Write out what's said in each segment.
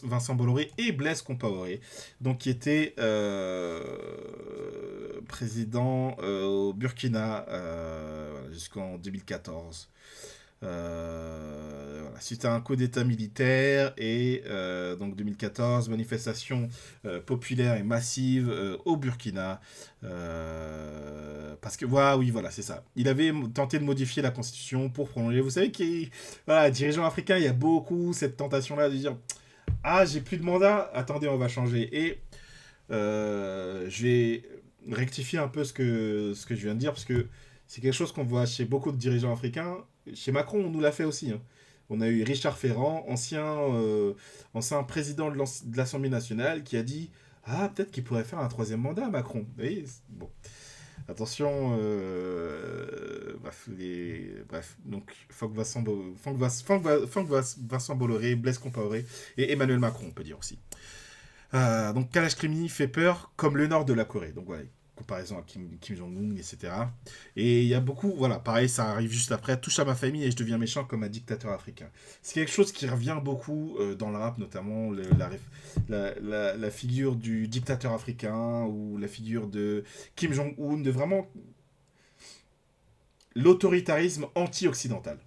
Vincent Bolloré et Blaise Compaoré, donc qui était président au Burkina voilà, jusqu'en 2014. Voilà. Suite à un coup d'État militaire et donc 2014, manifestation populaire et massive au Burkina. Parce que voilà, oui, voilà, c'est ça. Il avait tenté de modifier la constitution pour prolonger. Vous savez qu'il voilà, dirigeants africains, il y a beaucoup cette tentation-là de dire ah, j'ai plus de mandat, attendez, on va changer. Et je vais rectifier un peu ce que je viens de dire, parce que c'est quelque chose qu'on voit chez beaucoup de dirigeants africains. Chez Macron, on nous l'a fait aussi. Hein. On a eu Richard Ferrand, ancien président de l'Assemblée nationale, qui a dit ah, peut-être qu'il pourrait faire un troisième mandat, Macron. Vous voyez, bon. Attention, bref, donc Vincent Bolloré, Blaise Compaoré et Emmanuel Macron, on peut dire aussi. Donc Kalash Krimi fait peur comme le nord de la Corée. Donc voilà, comparaison à Kim Jong-un, etc. Et il y a beaucoup, voilà, pareil, ça arrive juste après, touche à ma famille et je deviens méchant comme un dictateur africain. C'est quelque chose qui revient beaucoup dans le rap, notamment la figure du dictateur africain ou la figure de Kim Jong-un, de vraiment l'autoritarisme anti-occidental.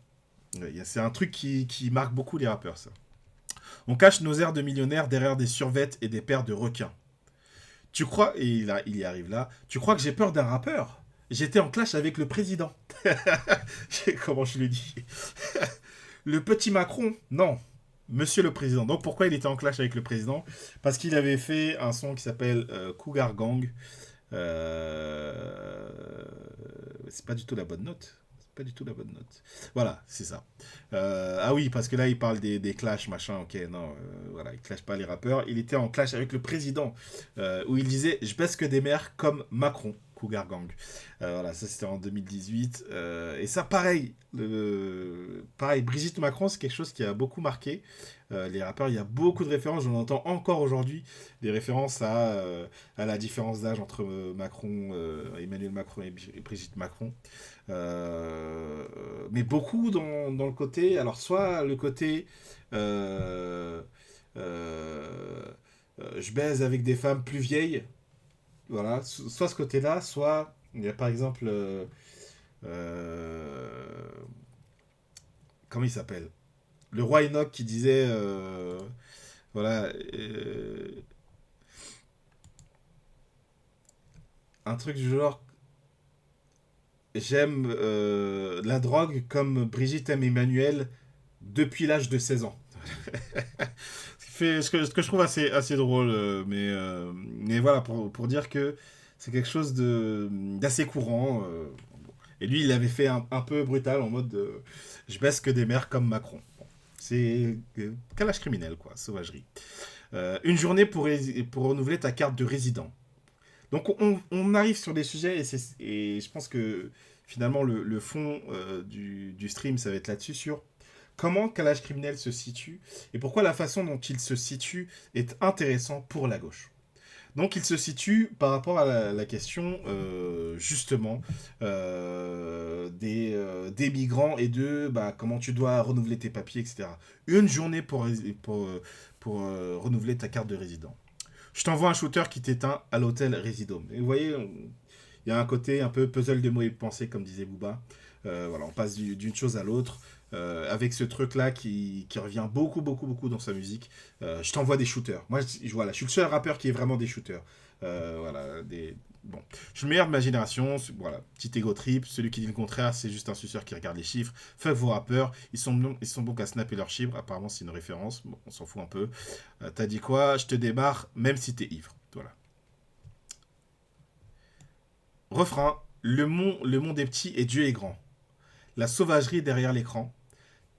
Ouais, c'est un truc qui marque beaucoup les rappeurs, ça. On cache nos airs de millionnaires derrière des survêtes et des paires de requins. Tu crois, et il y arrive là, tu crois que j'ai peur d'un rappeur? J'étais en clash avec le président. Comment je le dis? Le petit Macron? Non. Monsieur le président. Donc pourquoi il était en clash avec le président? Parce qu'il avait fait un son qui s'appelle Cougar Gang. Euh, C'est pas du tout la bonne note. C'est pas du tout la bonne note. Voilà, c'est ça. Ah oui, parce que là, il parle des clashs, machin. Ok, non, voilà, il clash pas les rappeurs. Il était en clash avec le président, où il disait je baisse que des mères comme Macron. Cougar Gang. Voilà, ça c'était en 2018. Et ça, pareil. Pareil, Brigitte Macron, c'est quelque chose qui a beaucoup marqué les rappeurs. Il y a beaucoup de références, j'en entends encore aujourd'hui, des références à la différence d'âge entre Emmanuel Macron et Brigitte Macron. Mais beaucoup dans le côté, alors soit le côté euh, euh, je baise avec des femmes plus vieilles, voilà, soit ce côté-là, soit il y a par exemple, euh, comment il s'appelle? Le roi Enoch qui disait, voilà, un truc du genre, j'aime la drogue comme Brigitte aime Emmanuel depuis l'âge de 16 ans. Ce que je trouve assez drôle, mais voilà, pour dire que c'est quelque chose d'assez courant. Et lui, il avait fait un peu brutal en mode je baisse que des mères comme Macron. Bon, c'est calage criminel, quoi, sauvagerie. Une journée pour renouveler ta carte de résident. Donc on arrive sur des sujets et je pense que finalement le fond du stream, ça va être là-dessus sur comment Calage Criminel se situe et pourquoi la façon dont il se situe est intéressant pour la gauche. Donc il se situe par rapport à la question justement des migrants et de bah, comment tu dois renouveler tes papiers, etc. Une journée pour renouveler ta carte de résident. Je t'envoie un shooter qui t'éteint à l'hôtel Résidom. Et vous voyez, il y a un côté un peu puzzle de mots et de pensée, comme disait Booba. Voilà, on passe d'une chose à l'autre. Avec ce truc-là qui revient beaucoup, beaucoup, beaucoup dans sa musique. Je t'envoie des shooters. Moi, voilà, je suis le seul rappeur qui est vraiment des shooters. Voilà, bon. Je suis le meilleur de ma génération. Voilà, petit ego trip. Celui qui dit le contraire, c'est juste un suceur qui regarde les chiffres. Fuck vos rappeurs. Ils sont bons qu'à snapper leurs chiffres. Apparemment, c'est une référence. Bon, on s'en fout un peu. T'as dit quoi? Je te démarre, même si t'es ivre. Voilà. Refrain. Le monde est petit et Dieu est grand. La sauvagerie derrière l'écran.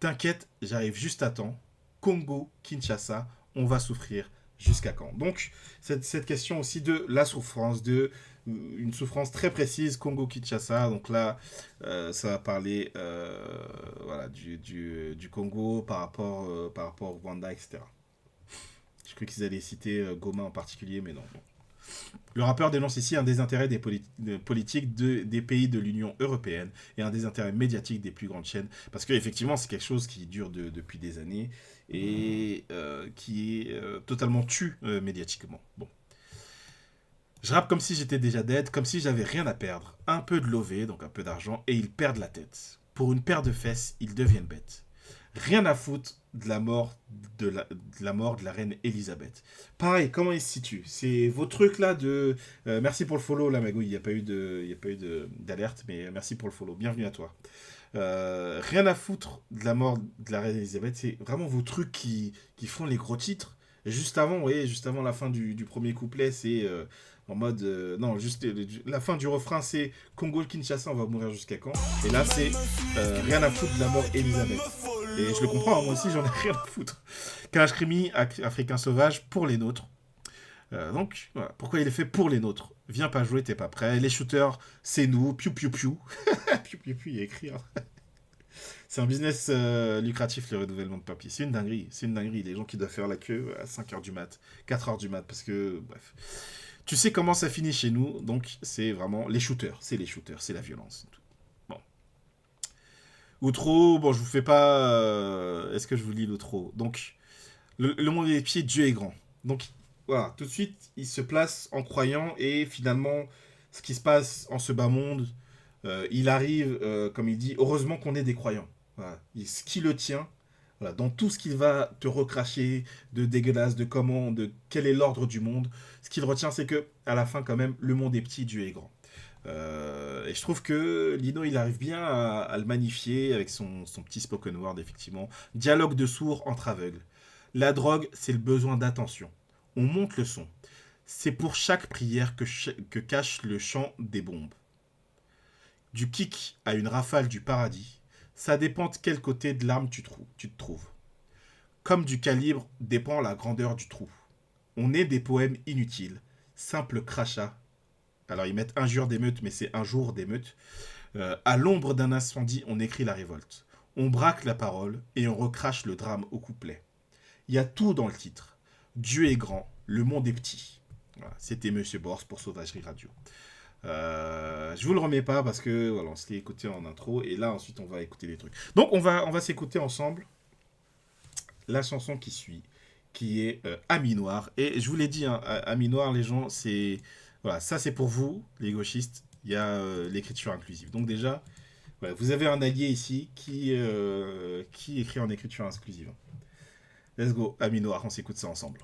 T'inquiète, j'arrive juste à temps. Congo, Kinshasa, on va souffrir jusqu'à quand? Donc, cette question aussi de la souffrance, une souffrance très précise, Congo-Kinshasa. Donc là, ça va parler voilà, du Congo par rapport au Rwanda, etc. Je crois qu'ils allaient citer Goma en particulier, mais non. Bon. Le rappeur dénonce ici un désintérêt politiques des pays de l'Union européenne et un désintérêt médiatique des plus grandes chaînes. Parce qu'effectivement, c'est quelque chose qui dure depuis des années. et qui est totalement tu médiatiquement. Bon. Je rappe comme si j'étais déjà dead, comme si j'avais rien à perdre. Un peu de lové, donc un peu d'argent, et ils perdent la tête. Pour une paire de fesses, ils deviennent bêtes. Rien à foutre de la mort de la reine Elisabeth. Pareil, comment il se situe? C'est vos trucs là de... merci pour le follow, là, Magouille. Il n'y a pas eu d'alerte, mais merci pour le follow. Bienvenue à toi. Rien à foutre de la mort de la reine Elisabeth. C'est vraiment vos trucs qui font les gros titres. Et juste avant, vous voyez, juste avant la fin du premier couplet, c'est... en mode... non, juste la fin du refrain, c'est Congo-Kinshasa, on va mourir jusqu'à quand? Et là, c'est rien à foutre de la mort Elisabeth. Et je le comprends, hein, moi aussi, j'en ai rien à foutre. Kalash Krimi, Africain Sauvage, pour les nôtres. Donc, voilà. Pourquoi il est fait pour les nôtres? Viens pas jouer, t'es pas prêt. Les shooters, c'est nous. Piou, piou, piou. Piou, piou, piou, il y a écrit. Hein. C'est un business lucratif, le renouvellement de papier. C'est une dinguerie. C'est une dinguerie. Les gens qui doivent faire la queue à 5h du mat, 4h du mat, parce que, bref... Tu sais comment ça finit chez nous, donc c'est vraiment les shooters, c'est la violence. Tout. Bon. Outro, bon, je vous fais pas... Est-ce que je vous lis l'outro? Donc, le monde des pieds, Dieu est grand. Donc, voilà, tout de suite, il se place en croyant, et finalement, ce qui se passe en ce bas monde, il arrive, comme il dit, heureusement qu'on est des croyants. Voilà. Ce qui le tient, voilà, dans tout ce qu'il va te recracher de dégueulasse, de comment, de quel est l'ordre du monde, ce qu'il retient, c'est que à la fin, quand même, le monde est petit, Dieu est grand. Et je trouve que Lino, il arrive bien à le magnifier avec son petit spoken word, effectivement. Dialogue de sourds entre aveugles. La drogue, c'est le besoin d'attention. On monte le son. C'est pour chaque prière que cache le chant des bombes. Du kick à une rafale du paradis, ça dépend de quel côté de l'arme tu te trouves. Comme du calibre dépend la grandeur du trou. On est des poèmes inutiles, simples crachats. Alors ils mettent injure d'émeute, mais c'est un jour d'émeute. À l'ombre d'un incendie, on écrit la révolte. On braque la parole et on recrache le drame au couplet. Il y a tout dans le titre. Dieu est grand, le monde est petit. Voilà, c'était Monsieur Bors pour Sauvagerie Radio. Je vous le remets pas parce que voilà, on s'est écouté en intro et là ensuite on va écouter les trucs. Donc on va s'écouter ensemble la chanson qui suit, qui est Ami Noir. Et je vous l'ai dit, hein, Ami Noir, les gens, c'est voilà, ça c'est pour vous, les gauchistes. Il y a l'écriture inclusive. Donc déjà, voilà, vous avez un allié ici qui écrit en écriture inclusive. Let's go, Ami Noir, on s'écoute ça ensemble.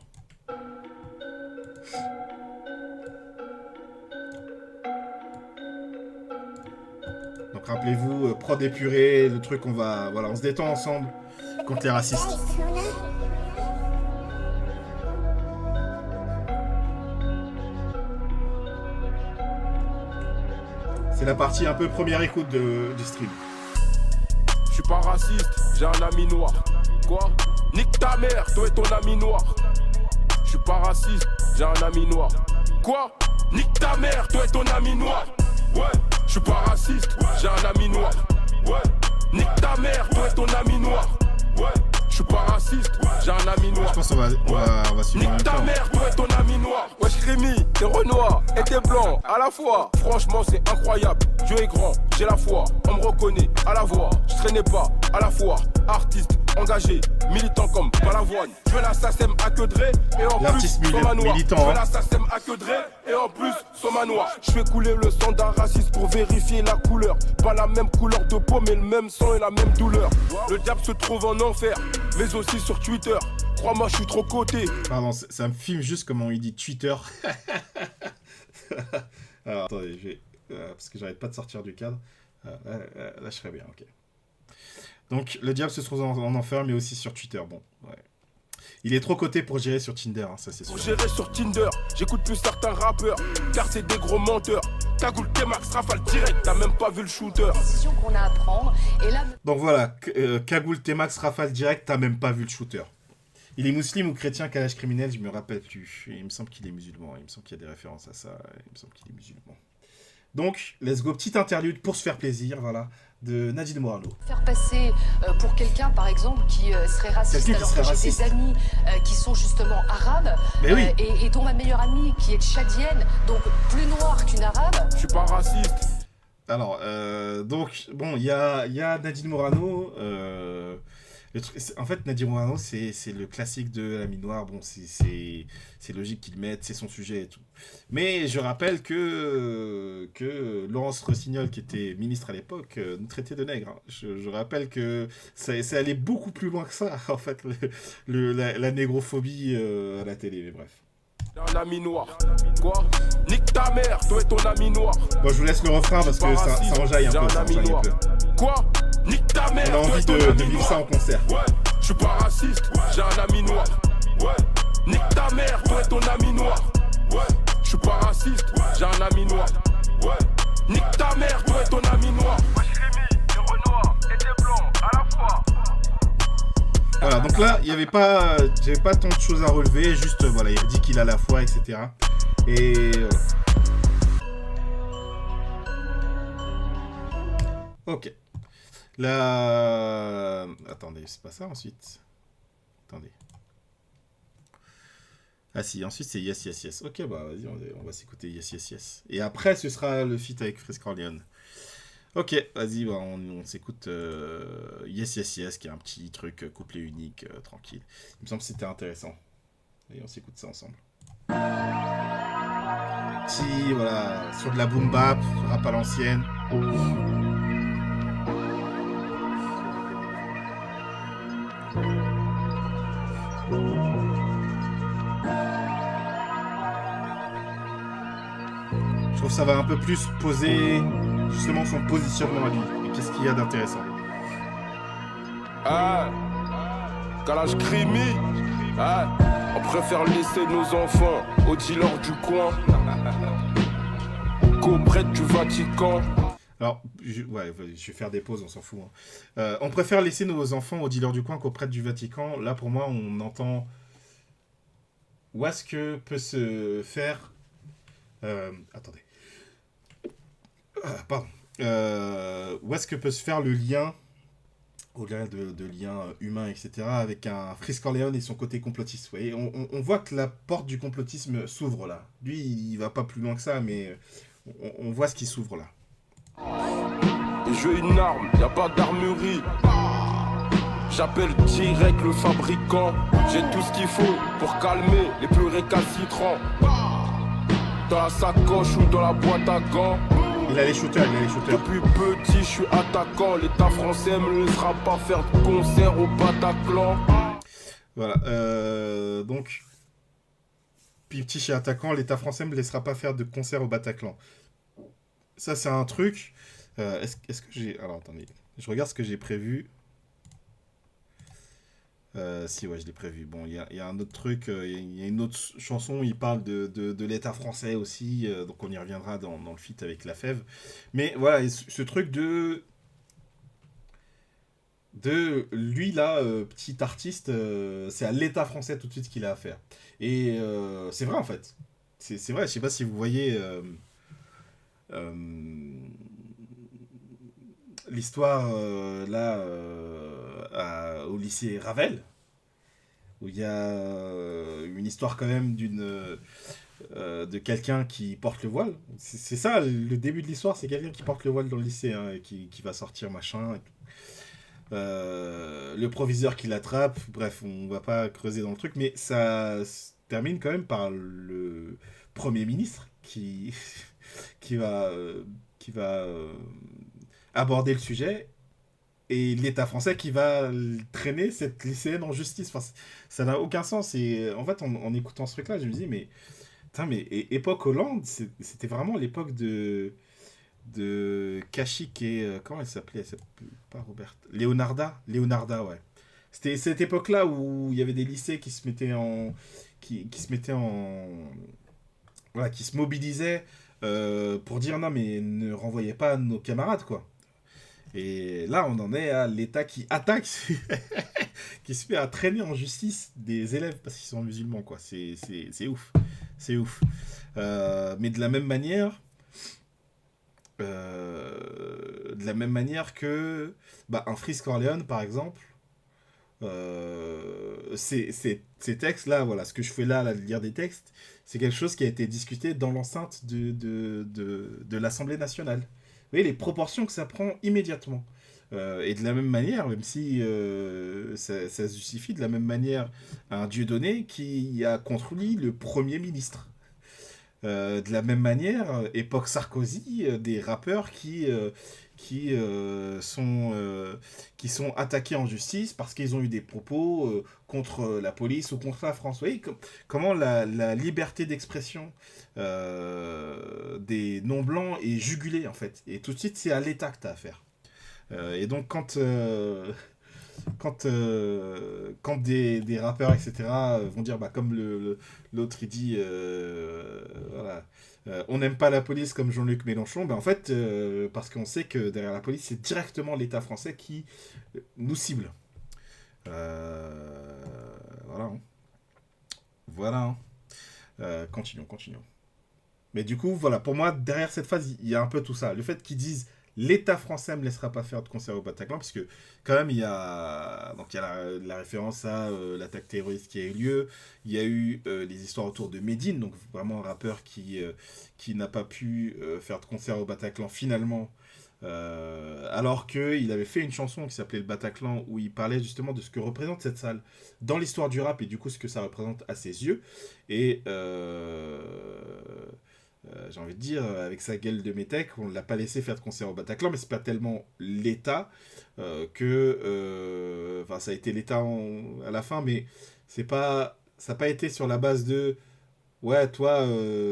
Donc rappelez-vous, prod épuré, le truc on se détend ensemble contre les racistes. C'est la partie un peu première écoute du stream. Je suis pas raciste, j'ai un ami noir. Quoi? Nique ta mère, toi et ton ami noir. Je suis pas raciste, j'ai un ami noir. Quoi? Nique ta mère, toi et ton ami noir. Ouais, je suis pas raciste, j'ai un ami noir. Ouais, nique ta mère, toi et ton ami noir. Ouais, je suis pas raciste, j'ai un ami noir. Je pense qu'on va suivre en même nique ta temps. mère, toi et ton ami noir. Wesh Rémi, t'es renoir et t'es blanc à la fois. Franchement c'est incroyable, Dieu est grand, j'ai la foi. On me reconnaît à la voix, je traînais pas à la foire. Artiste, engagé, militant comme Balavoine. Je veux la SACEM à que Dre et en L'artiste plus Soma Noir. militant, Je veux hein. la SACEM à que Dre et en plus Soma Noir. Je fais couler le sang d'un raciste pour vérifier la couleur. Pas la même couleur de peau mais le même sang et la même douleur. Le diable se trouve en enfer, mais aussi sur Twitter. Crois-moi, je suis trop coté. Pardon, ça me filme juste comment il dit Twitter. Alors attendez, parce que j'arrête pas de sortir du cadre. Là, je serais bien, ok. Donc, le diable se trouve en enfer, mais aussi sur Twitter. Bon, ouais. Il est trop coté pour gérer sur Tinder, hein, ça c'est sûr. Pour gérer sur Tinder, j'écoute plus certains rappeurs, car c'est des gros menteurs. Cagoule, T-Max, rafale direct, t'as même pas vu le shooter. Décision qu'on a à prendre. Et là... Donc voilà, Cagoule, T-Max, rafale direct, t'as même pas vu le shooter. Il est musulman ou chrétien, Kalash criminel, je me rappelle plus. Il me semble qu'il est musulman, il me semble qu'il y a des références à ça, il me semble qu'il est musulman. Donc, let's go, petite interlude pour se faire plaisir, voilà, de Nadine Morano. Faire passer pour quelqu'un, par exemple, qui serait raciste, Quelqu'un qui alors serait que j'ai raciste. des amis qui sont justement arabes, Mais oui. et dont ma meilleure amie qui est tchadienne, donc plus noire qu'une arabe. Je suis pas raciste. Alors, donc, bon, il y a Nadine Morano. En fait, Nadir Morano, c'est le classique de la mine noire. Bon, c'est logique qu'il le mette, c'est son sujet et tout. Mais je rappelle que Laurence Rossignol, qui était ministre à l'époque, nous traitait de nègres, hein. Je rappelle que ça allait beaucoup plus loin que ça, en fait, la négrophobie à la télé, mais bref. J'ai un ami noir. Quoi? Nique ta mère, toi et ton ami noir. Bon, je vous laisse le refrain parce que ça enjaille un peu. J'ai un ami noir. Quoi? Nique ta mère, On a envie de vivre ça en concert. Ouais, je suis pas raciste, j'ai un ami noir. Ouais, nique ta mère, toi et ton ami noir. Ouais, je suis pas raciste, j'ai un ami noir. Ouais, nique ta mère, toi et ton ami noir. Moi je Rémi, des Renoirs et des Blancs à la fois. Voilà, donc là, j'avais pas tant de choses à relever, juste, voilà, il dit qu'il a la foi, etc. Et... Ok. Là... Attendez, c'est pas ça ensuite. Attendez. Ah si, ensuite c'est Yes Yes Yes. Ok, bah vas-y, on va s'écouter Yes Yes Yes. Et après, ce sera le feat avec Freeze Corleone. Ok, vas-y, bah, on s'écoute Yes Yes Yes, qui est un petit truc couplet unique, tranquille. Il me semble que c'était intéressant. Et on s'écoute ça ensemble. Petit, voilà, sur de la boom bap, rap à l'ancienne. Je trouve que ça va un peu plus poser justement son positionnement à lui. Et qu'est-ce qu'il y a d'intéressant? Ah, calage crimi. Ah, on préfère laisser nos enfants aux dealers du coin qu'auprès du Vatican. Alors, je vais faire des pauses, on s'en fout. Hein. On préfère laisser nos enfants aux dealers du coin qu'auprès du Vatican. Là, pour moi, on entend où est-ce que peut se faire... attendez. Pardon. Où est-ce que peut se faire le lien, au-delà de liens humains, etc., avec un Freeze Corleone et son côté complotiste. Vous voyez, on voit que la porte du complotisme s'ouvre là. Lui, il va pas plus loin que ça, mais on voit ce qui s'ouvre là. Et je veux une arme, y a pas d'armurerie. J'appelle direct le fabricant. J'ai tout ce qu'il faut pour calmer les plus récalcitrants. Dans la sacoche ou dans la boîte à gants. Il a les shooters. Depuis petit, je suis attaquant. L'État français me laissera pas faire de concert au Bataclan. Voilà. Donc, puis petit chez attaquant, l'État français me laissera pas faire de concert au Bataclan. Ça, c'est un truc. Est-ce que j'ai... Alors, attendez. Je regarde ce que j'ai prévu. Si, ouais, je l'ai prévu. Bon, il y a un autre truc. Il y a une autre chanson. Il parle de l'État français aussi. Donc, on y reviendra dans le feat avec La Fève. Mais voilà, ce truc de lui, là, petit artiste, c'est à l'État français tout de suite qu'il a affaire. Et c'est vrai, en fait. C'est vrai. Je sais pas si vous voyez... l'histoire là au lycée Ravel où il y a une histoire quand même de quelqu'un qui porte le voile. C'est ça le début de l'histoire, c'est quelqu'un qui porte le voile dans le lycée, hein, et qui va sortir machin et tout. Le proviseur qui l'attrape, bref, on va pas creuser dans le truc, mais ça se termine quand même par le Premier ministre qui va aborder le sujet, et l'État français qui va traîner cette lycéenne en justice. Enfin, ça n'a aucun sens. Et en fait, en écoutant ce truc-là, je me dis, mais époque Hollande, c'était vraiment l'époque de Kachik et... comment elle s'appelait? Elle s'appelait pas Robert. Leonarda, ouais. C'était cette époque-là où il y avait des lycées qui se mettaient en... qui se mobilisaient pour dire non, mais ne renvoyez pas nos camarades, quoi. Et là, on en est à l'État qui attaque, qui se fait à traîner en justice des élèves parce qu'ils sont musulmans, quoi. C'est ouf. C'est ouf. Mais de la même manière que un Freeze Corleone, par exemple, ces textes-là, voilà, ce que je fais là, de lire des textes, c'est quelque chose qui a été discuté dans l'enceinte de l'Assemblée nationale. Vous voyez les proportions que ça prend immédiatement. Et de la même manière, même si ça se justifie, de la même manière, un Dieudonné qui a contre lui le Premier ministre. De la même manière, époque Sarkozy, des rappeurs qui, euh, sont, euh, qui sont attaqués en justice parce qu'ils ont eu des propos contre la police ou contre la France. Vous voyez comment la liberté d'expression des non-blancs est jugulée, en fait. Et tout de suite, c'est à l'État que tu as affaire. Et donc, quand des rappeurs, etc., vont dire, bah, comme l'autre, il dit, voilà, on n'aime pas la police comme Jean-Luc Mélenchon, bah, en fait, parce qu'on sait que derrière la police, c'est directement l'État français qui nous cible. Voilà. Hein. Voilà. Hein. Continuons. Mais du coup, voilà, pour moi, derrière cette phase, il y a un peu tout ça. Le fait qu'ils disent l'État français ne me laissera pas faire de concert au Bataclan, parce que quand même, il y a la référence à l'attaque terroriste qui a eu lieu. Il y a eu les histoires autour de Medine, donc vraiment un rappeur qui n'a pas pu faire de concert au Bataclan finalement. Alors qu'il avait fait une chanson qui s'appelait Le Bataclan, où il parlait justement de ce que représente cette salle dans l'histoire du rap et du coup ce que ça représente à ses yeux. Et j'ai envie de dire, avec sa gueule de métèque, on ne l'a pas laissé faire de concert au Bataclan, mais c'est pas tellement l'État Enfin, ça a été l'État à la fin, mais ça n'a pas été sur la base de. Ouais, toi,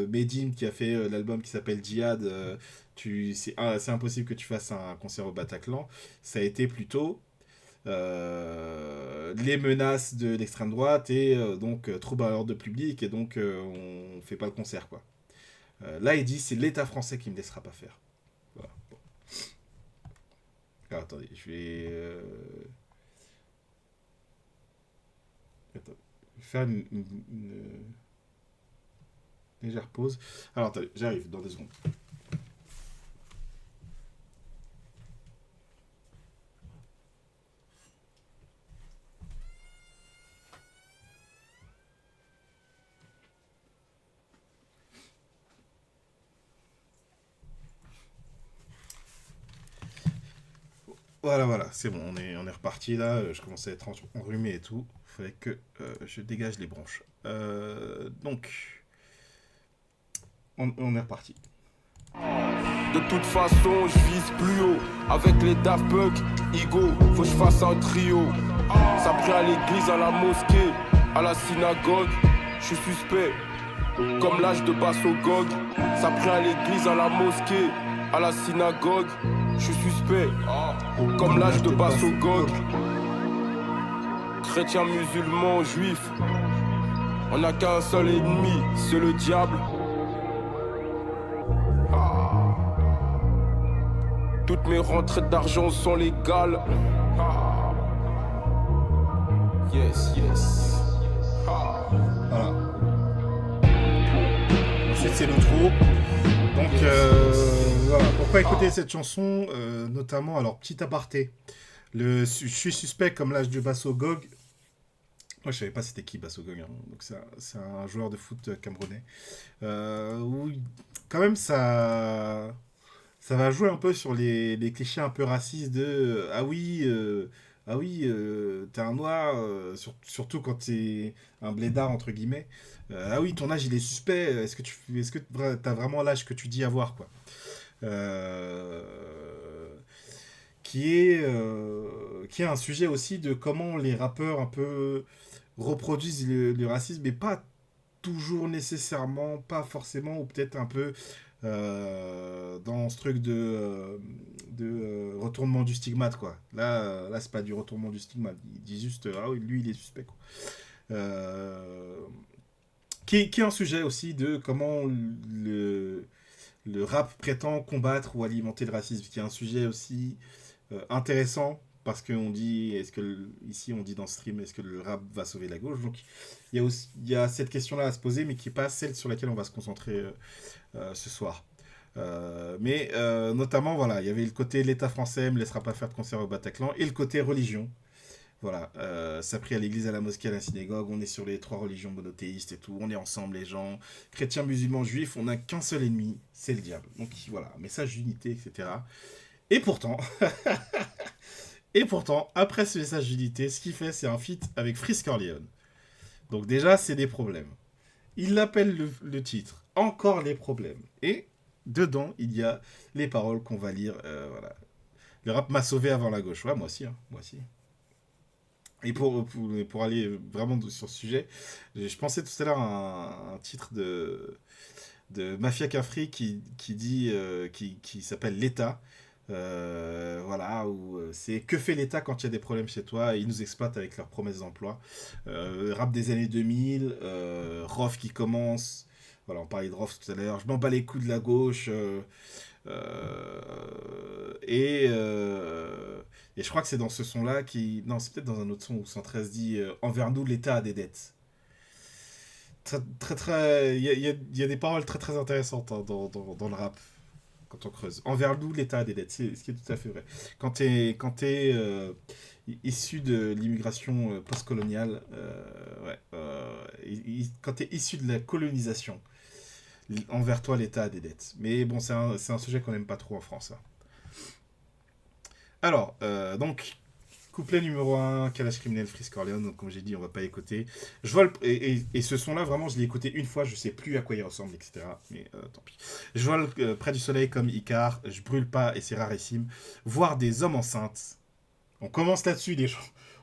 Medine, qui a fait l'album qui s'appelle Djihad, c'est impossible que tu fasses un concert au Bataclan. Ça a été plutôt les menaces de l'extrême droite et donc trouble à l'ordre public, et donc on fait pas le concert, quoi. Là, il dit c'est l'État français qui me laissera pas faire. Voilà. Bon. Alors, attendez, je vais. Attends, je vais faire une légère pause. Alors, attendez, j'arrive dans 2 secondes. Voilà, c'est bon, on est reparti là. Je commençais à être enrhumé et tout. Il fallait que je dégage les branches. Donc, on est reparti. De toute façon, je vise plus haut. Avec les Daft Punk, Igo, faut que je fasse un trio. Ça prie à l'église, à la mosquée, à la synagogue. Je suis suspect, comme l'âge de Basso Gog. Ça prie à l'église, à la mosquée, à la synagogue. Je suis suspect, comme l'âge de Basso Gog. Chrétien, musulman, juif. On n'a qu'un seul ennemi, c'est le diable. Toutes mes rentrées d'argent sont légales. Yes. Voilà. Ensuite, c'est l'outro. Donc, voilà. Pourquoi écouter cette chanson notamment, alors, petit aparté. Je suis suspect comme l'âge du Basso Gog. Moi, je savais pas c'était qui Basso Gog. Hein. Donc, c'est un joueur de foot camerounais. Où, quand même, ça va jouer un peu sur les clichés un peu racistes de ah oui, t'es un noir, surtout quand t'es un blédard entre guillemets. Ah oui, ton âge il est suspect. Est-ce que t'as vraiment l'âge que tu dis avoir, quoi. Euh, qui est un sujet aussi de comment les rappeurs un peu reproduisent le racisme, mais pas toujours nécessairement, pas forcément, ou peut-être un peu dans ce truc de retournement du stigmate, quoi. Là c'est pas du retournement du stigmate. Il dit juste, ah oui, lui, il est suspect, quoi. Qui est un sujet aussi de comment le rap prétend combattre ou alimenter le racisme, qui est un sujet aussi intéressant, parce qu'on dit, ici on dit dans ce stream, est-ce que le rap va sauver la gauche? Donc il y a cette question-là à se poser, mais qui n'est pas celle sur laquelle on va se concentrer ce soir. Mais notamment, voilà, il y avait le côté l'État français me laissera pas faire de concert au Bataclan, et le côté religion. Voilà, ça prie à l'église, à la mosquée, à la synagogue, on est sur les 3 religions monothéistes et tout, on est ensemble les gens, chrétiens, musulmans, juifs, on n'a qu'un seul ennemi, c'est le diable. Donc voilà, message d'unité, etc. Et pourtant, Et pourtant, après ce message d'unité, ce qu'il fait, c'est un feat avec Freeze Corleone. Donc déjà, c'est des problèmes. Il appelle le titre « Encore les problèmes ». Et dedans, il y a les paroles qu'on va lire. Voilà. Le rap m'a sauvé avant la gauche. Ouais, moi aussi. Hein, moi aussi. Et pour aller vraiment sur ce sujet, je pensais tout à l'heure à un titre de Mafia Cafri qui s'appelle L'État. Voilà, où c'est que fait l'État quand il y a des problèmes chez toi, et ils nous exploitent avec leurs promesses d'emploi. Rap des années 2000, Rof qui commence, voilà, on parlait de Rof tout à l'heure, je m'en bats les couilles de la gauche, et je crois que c'est dans ce son-là non, c'est peut-être dans un autre son où 113 dit envers nous, l'État a des dettes. Il y a des paroles très très intéressantes hein, dans le rap quand on creuse. Envers nous, l'État a des dettes, c'est ce qui est tout à fait vrai. Quand t'es issu de l'immigration postcoloniale, ouais, quand t'es issu de la colonisation, envers toi, l'État a des dettes. Mais bon, c'est un sujet qu'on n'aime pas trop en France. Hein. Alors, donc, couplet numéro 1, Kalash Criminel, Freeze Corleone, donc comme j'ai dit, on va pas écouter. Je vois et ce son-là, vraiment, je l'ai écouté une fois, je sais plus à quoi il ressemble, etc. Mais tant pis. Je vois près du soleil comme Icar, je brûle pas et c'est rarissime. Voir des hommes enceintes. On commence là-dessus, les gens.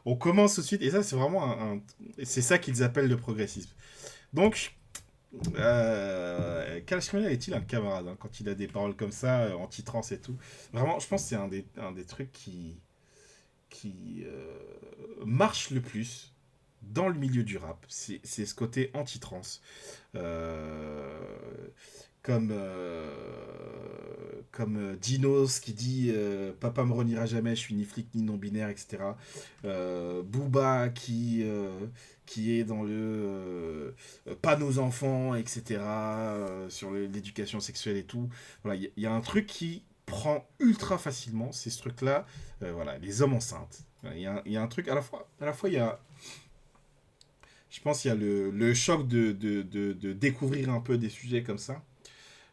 On commence tout de suite, et ça, c'est vraiment c'est ça qu'ils appellent le progressisme. Donc, Kalash Criminel est-il un camarade hein, quand il a des paroles comme ça, anti-trans et tout. Vraiment, je pense que c'est un des trucs qui marche le plus dans le milieu du rap, c'est ce côté anti-trans. Euh, comme Dinos qui dit Papa me reniera jamais, je suis ni flic ni non-binaire, etc. Booba qui est dans le pas nos enfants, etc. Sur l'éducation sexuelle et tout. Voilà, il y a un truc qui prend ultra facilement, c'est ce truc-là, voilà, les hommes enceintes. Il y a un truc, à la fois, il y a, je pense, il y a le choc de découvrir un peu des sujets comme ça,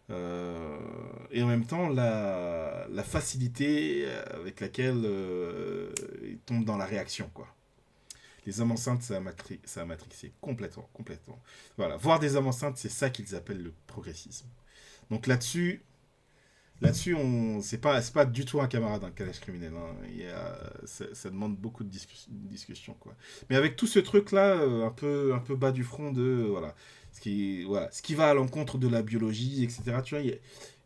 et en même temps, la facilité avec laquelle ils tombent dans la réaction, quoi. Les hommes enceintes, ça a matrixé complètement, complètement. Voilà, voir des hommes enceintes, c'est ça qu'ils appellent le progressisme. Donc là-dessus, c'est pas du tout un camarade, un Kalash Criminel. Hein. Ça demande beaucoup de discussion, quoi. Mais avec tout ce truc-là, un peu bas du front de voilà, ce qui va à l'encontre de la biologie, etc. Tu vois, il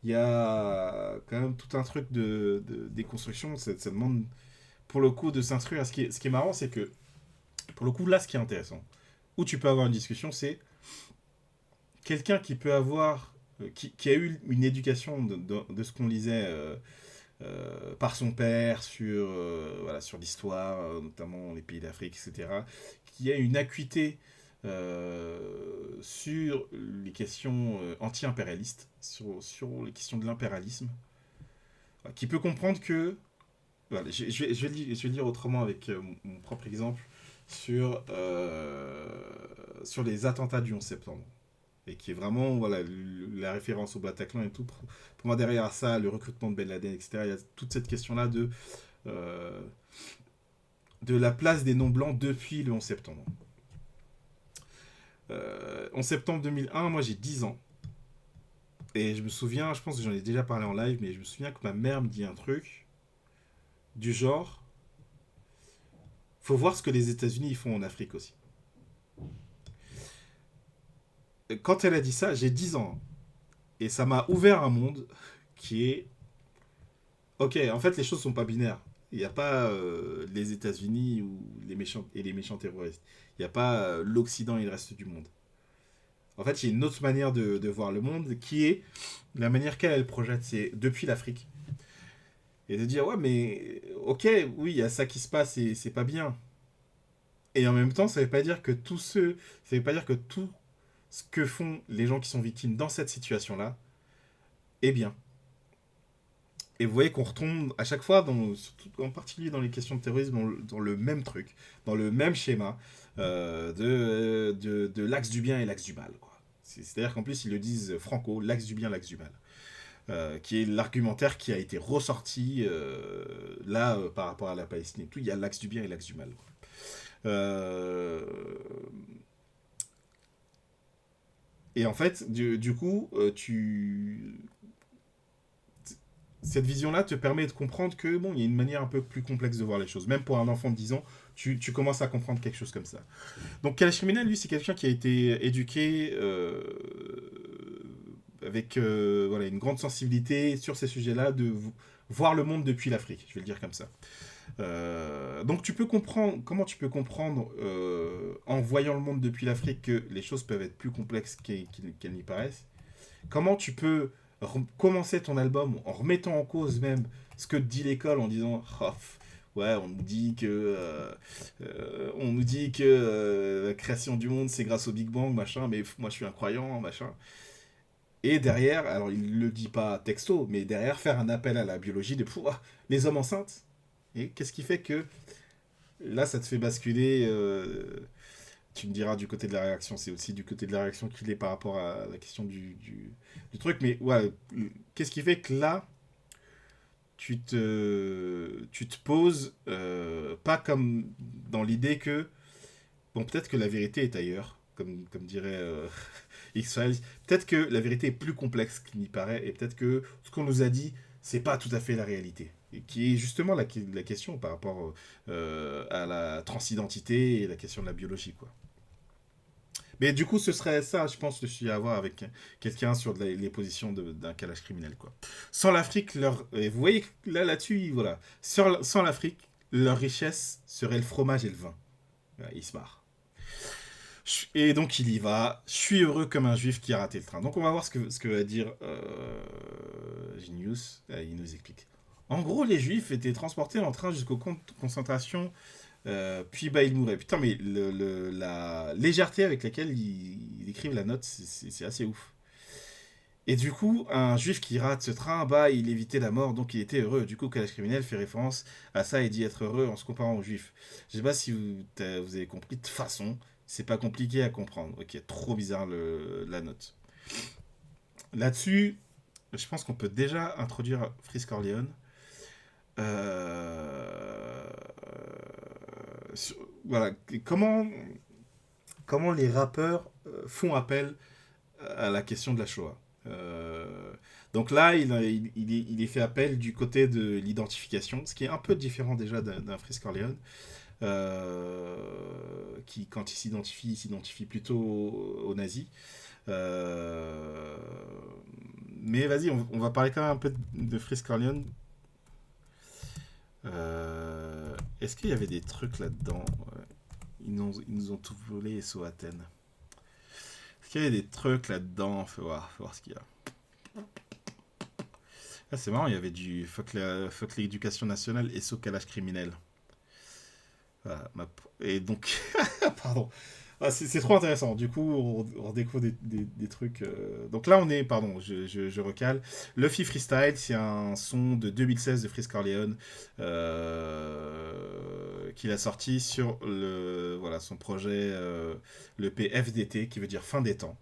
y a quand même tout un truc de déconstruction. Ça demande, pour le coup, de s'instruire. Ce qui est marrant, c'est que, pour le coup, là, ce qui est intéressant, où tu peux avoir une discussion, c'est quelqu'un qui peut avoir qui a eu une éducation de ce qu'on lisait par son père sur l'histoire, notamment les pays d'Afrique, etc., qui a une acuité sur les questions anti-impérialistes, sur les questions de l'impérialisme, qui peut comprendre que... Voilà, je vais le dire autrement avec mon propre exemple sur les attentats du 11 septembre. Et qui est vraiment voilà, la référence au Bataclan et tout. Pour moi, derrière ça, le recrutement de Ben Laden, etc., il y a toute cette question-là de la place des non-blancs depuis le 11 septembre. 11 septembre 2001, moi j'ai 10 ans. Et je me souviens, je pense que j'en ai déjà parlé en live, mais je me souviens que ma mère me dit un truc du genre, faut voir ce que les États-Unis ils font en Afrique aussi. Quand elle a dit ça, j'ai 10 ans. Et ça m'a ouvert un monde qui est... Ok, en fait, les choses sont pas binaires. Il n'y a pas les États-Unis ou les méchants terroristes. Il n'y a pas l'Occident et le reste du monde. En fait, il y a une autre manière de voir le monde qui est la manière qu'elle projette, c'est depuis l'Afrique. Et de dire, ouais, mais ok, oui, il y a ça qui se passe et c'est pas bien. Et en même temps, ça veut pas dire que ça veut pas dire que tout ce que font les gens qui sont victimes dans cette situation-là est bien. Et vous voyez qu'on retombe à chaque fois, surtout en particulier dans les questions de terrorisme, dans le même truc, dans le même schéma de l'axe du bien et l'axe du mal. Quoi. C'est-à-dire qu'en plus, ils le disent franco, l'axe du bien, l'axe du mal. qui est l'argumentaire qui a été ressorti là par rapport à la Palestine et tout. Il y a l'axe du bien et l'axe du mal. Et en fait, du coup, cette vision-là te permet de comprendre que bon, il y a une manière un peu plus complexe de voir les choses. Même pour un enfant de 10 ans, tu commences à comprendre quelque chose comme ça. Donc Kalash Criminel, lui, c'est quelqu'un qui a été éduqué avec voilà, une grande sensibilité sur ces sujets-là, de voir le monde depuis l'Afrique, je vais le dire comme ça. Donc comment tu peux comprendre en voyant le monde depuis l'Afrique que les choses peuvent être plus complexes qu'elles n'y paraissent. Comment tu peux commencer ton album en remettant en cause même ce que dit l'école en disant oh, ouais, on nous dit que la création du monde c'est grâce au Big Bang, machin, mais moi je suis un croyant, machin. Et derrière, alors il le dit pas texto, mais derrière faire un appel à la biologie de les hommes enceintes. Et qu'est-ce qui fait que là ça te fait basculer tu me diras du côté de la réaction, c'est aussi du côté de la réaction qu'il est par rapport à la question du truc, mais ouais, qu'est-ce qui fait que là tu te poses pas comme dans l'idée que bon, peut-être que la vérité est ailleurs, comme dirait X-Files, peut-être que la vérité est plus complexe qu'il n'y paraît, et peut-être que ce qu'on nous a dit, c'est pas tout à fait la réalité. Et qui est justement la question par rapport à la transidentité et la question de la biologie, quoi. Mais du coup, ce serait ça, je pense, le sujet à avoir avec quelqu'un sur les positions d'un Kalash criminel, quoi. Sans l'Afrique, et vous voyez, là-dessus, voilà. Sans l'Afrique, leur richesse serait le fromage et le vin. Voilà, il se marre. Et donc, il y va. Je suis heureux comme un juif qui a raté le train. Donc, on va voir ce que va dire Genius. Il nous explique. En gros, les juifs étaient transportés en train jusqu'au camp de concentration, puis ils mouraient. Putain, mais la légèreté avec laquelle ils écrivent la note, c'est assez ouf. Et du coup, un juif qui rate ce train, il évitait la mort, donc il était heureux. Du coup, Kalash Criminel fait référence à ça et dit être heureux en se comparant aux juifs. Je sais pas si vous avez compris. De toute façon, c'est pas compliqué à comprendre. Ok, trop bizarre la note. Là-dessus, je pense qu'on peut déjà introduire Frisk Corleone. Voilà, comment les rappeurs font appel à la question de la Shoah. Donc là, il est fait appel du côté de l'identification, ce qui est un peu différent déjà d'un Frisk Corleone, qui, quand il s'identifie plutôt aux nazis. Mais vas-y, on va parler quand même un peu de Frisk Corleone. Est-ce qu'il y avait des trucs là-dedans? Ils nous ont tout volé, SO Athènes. Est-ce qu'il y avait des trucs là-dedans? Faut voir ce qu'il y a. Ah, c'est marrant, il y avait du fuck l'éducation nationale et SO Kalash criminel. Voilà, et donc, pardon. Ah, c'est trop intéressant. Du coup, on redécouvre des trucs. Donc là, on est, pardon, je recale. Luffy Freestyle, c'est un son de 2016 de Frisk Corleone qu'il a sorti sur son projet, le PFDT, qui veut dire fin des temps.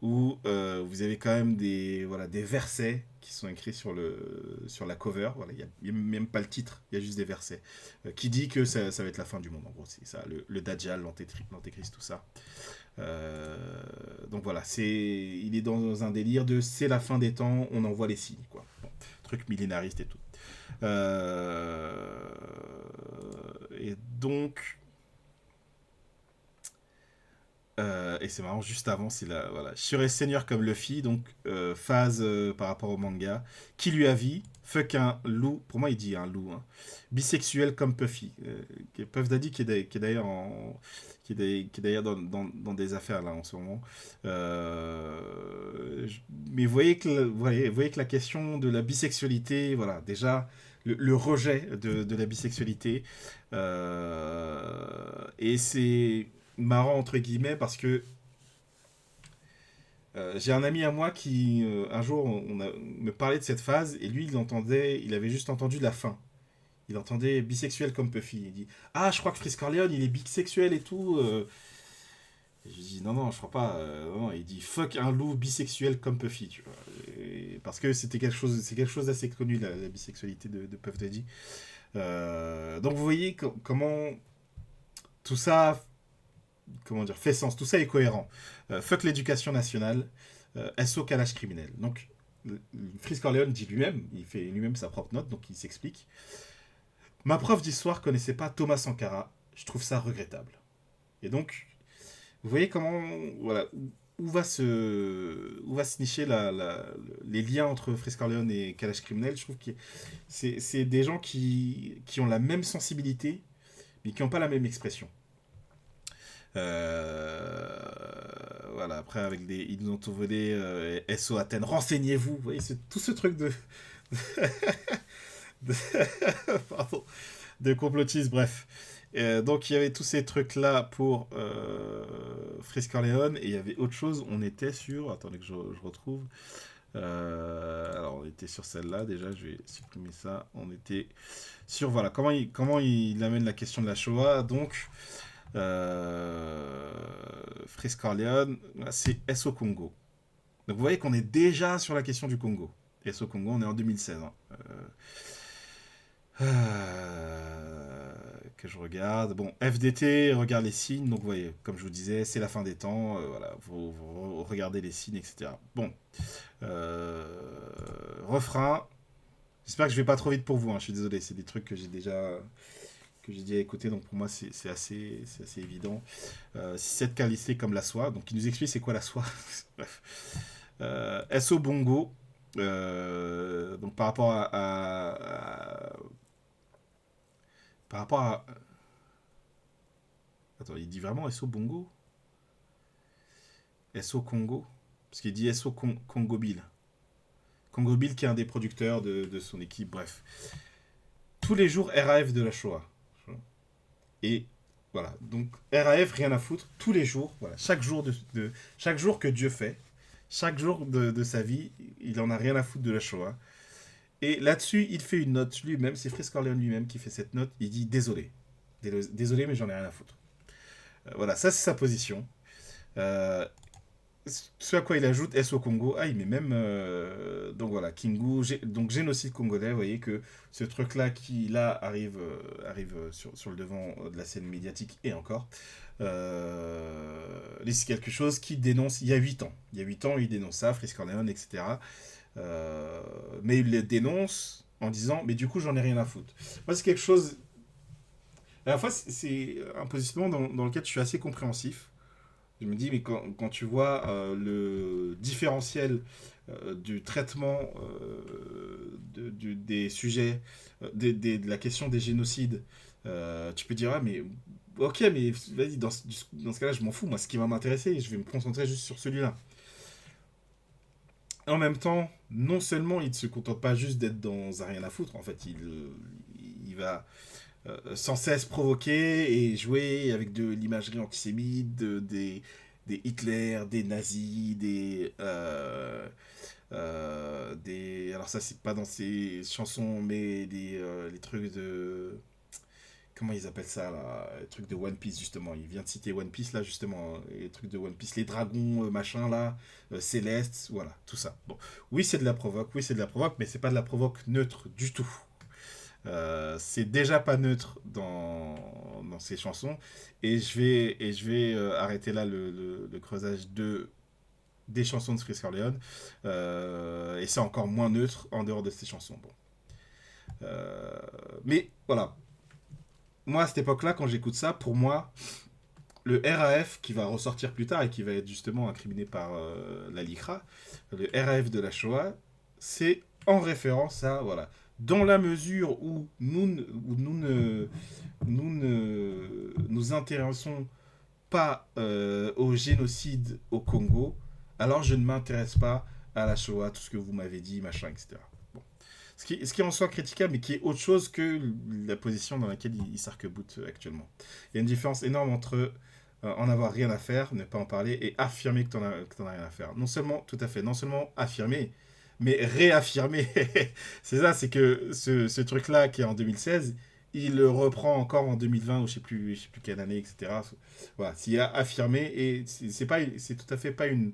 Où vous avez quand même des versets qui sont écrits sur la cover. Voilà, il n'y a même pas le titre, il y a juste des versets qui dit que ça va être la fin du monde. En gros, c'est ça, le Dajjal, l'antéchrist, tout ça. Donc voilà, il est dans un délire de c'est la fin des temps, on envoie les signes, quoi. Bon, truc millénariste et tout. Et donc... et c'est marrant, juste avant, c'est là, voilà. Je serais seigneur comme Luffy, donc phase par rapport au manga. Qui lui a vie, fuck un loup, pour moi il dit un loup, hein. Bisexuel comme Puffy. Puff Daddy qui est d'ailleurs dans des affaires là en ce moment. Mais vous voyez que la question de la bisexualité, voilà, déjà le rejet de la bisexualité, et c'est marrant entre guillemets parce que j'ai un ami à moi qui un jour me parlait de cette phase et lui il avait juste entendu la fin. Il entendait bisexuel comme Puffy. Il dit je crois que Frisk Corleone il est bisexuel et tout. Et je lui dis, non, je crois pas. Non. Il dit, fuck un loup bisexuel comme Puffy, tu vois. Parce que c'est quelque chose d'assez connu, la bisexualité de Puff Daddy. Donc vous voyez comment tout ça, comment dire, fait sens, tout ça est cohérent. Fuck l'éducation nationale, SO calage criminel. Donc, Freeze Corleone dit lui-même, il fait lui-même sa propre note, donc il s'explique. Ma prof d'histoire connaissait pas Thomas Sankara, je trouve ça regrettable. Et donc, vous voyez comment, voilà, où va se nicher les liens entre Freeze Corleone et calage criminel. Je trouve que c'est des gens qui ont la même sensibilité, mais qui n'ont pas la même expression. Voilà, après avec ils nous ont tout volé, SO Athènes, renseignez-vous, vous voyez, c'est tout ce truc de pardon, de complotisme, bref. Donc il y avait tous ces trucs là pour Freeze Corleone, et il y avait autre chose, on était sur, attendez que je retrouve, alors on était sur celle-là, déjà je vais supprimer ça, on était sur, voilà, comment il amène la question de la Shoah. Donc Freeze Corleone, c'est SO Congo. Donc vous voyez qu'on est déjà sur la question du Congo. SO Congo, on est en 2016. Hein. Que je regarde. Bon, FDT, regarde les signes. Donc vous voyez, comme je vous disais, c'est la fin des temps. Voilà, vous regardez les signes, etc. Bon. Refrain. J'espère que je vais pas trop vite pour vous. Hein. Je suis désolé, c'est des trucs que j'ai dit à écouter, donc pour moi c'est assez évident. Si cette qualité comme la soie, donc il nous explique c'est quoi la soie. Bref. SO Bongo, donc par rapport à... Attends, il dit vraiment SO Bongo, SO Congo, parce qu'il dit SO Congo Bill. Congo Bill qui est un des producteurs de son équipe, bref. Tous les jours RAF de la Shoah. Et voilà, donc RAF, rien à foutre, tous les jours, voilà, chaque jour que Dieu fait, chaque jour de sa vie, il en a rien à foutre de la Shoah. Et là-dessus, il fait une note lui-même, c'est Freeze Corleone lui-même qui fait cette note, il dit désolé, mais j'en ai rien à foutre. Voilà, ça c'est sa position. Ce à quoi il ajoute SO Congo, il met même donc voilà, Kingu, donc génocide congolais. Vous voyez que ce truc là qui là arrive sur le devant de la scène médiatique, et encore c'est quelque chose qui dénonce il y a 8 ans, il dénonce ça, Freeze Corleone, etc. Mais il le dénonce en disant mais du coup j'en ai rien à foutre. Moi c'est quelque chose, à la fois c'est un positionnement dans lequel je suis assez compréhensif. Je me dis, mais quand tu vois le différentiel du traitement des sujets, de la question des génocides, tu peux dire, ah, mais ok, mais vas-y, dans ce cas-là, je m'en fous. Moi, ce qui va m'intéresser, je vais me concentrer juste sur celui-là. En même temps, non seulement il ne se contente pas juste d'être dans un rien à foutre, en fait, il va sans cesse provoquer et jouer avec de l'imagerie antisémite, des Hitler, des nazis, alors ça c'est pas dans ses chansons, mais les trucs de... Comment ils appellent ça là? Les trucs de One Piece justement. Il vient de citer One Piece là justement. Les trucs de One Piece, les dragons machin là, célestes, voilà, tout ça. Bon, oui c'est de la provoque, mais c'est pas de la provoque neutre du tout. C'est déjà pas neutre dans ces chansons, et je vais arrêter là le creusage des chansons de Freeze Corleone, et c'est encore moins neutre en dehors de ces chansons. Bon. Mais voilà, moi à cette époque là quand j'écoute ça, pour moi le RAF qui va ressortir plus tard et qui va être justement incriminé par la LICRA, le RAF de la Shoah, c'est en référence à, voilà, dans la mesure où nous ne nous intéressons pas au génocide au Congo, alors je ne m'intéresse pas à la Shoah, tout ce que vous m'avez dit, machin, etc. Bon. Ce qui en soit critiquable, mais qui est autre chose que la position dans laquelle il s'arc-boute actuellement. Il y a une différence énorme entre en avoir rien à faire, ne pas en parler, et affirmer que t'en as rien à faire. Non seulement affirmer, mais réaffirmer. C'est ça, c'est que ce truc-là qui est en 2016, il le reprend encore en 2020 ou je sais plus quelle année, etc. Voilà, s'il a affirmé, et c'est tout à fait pas une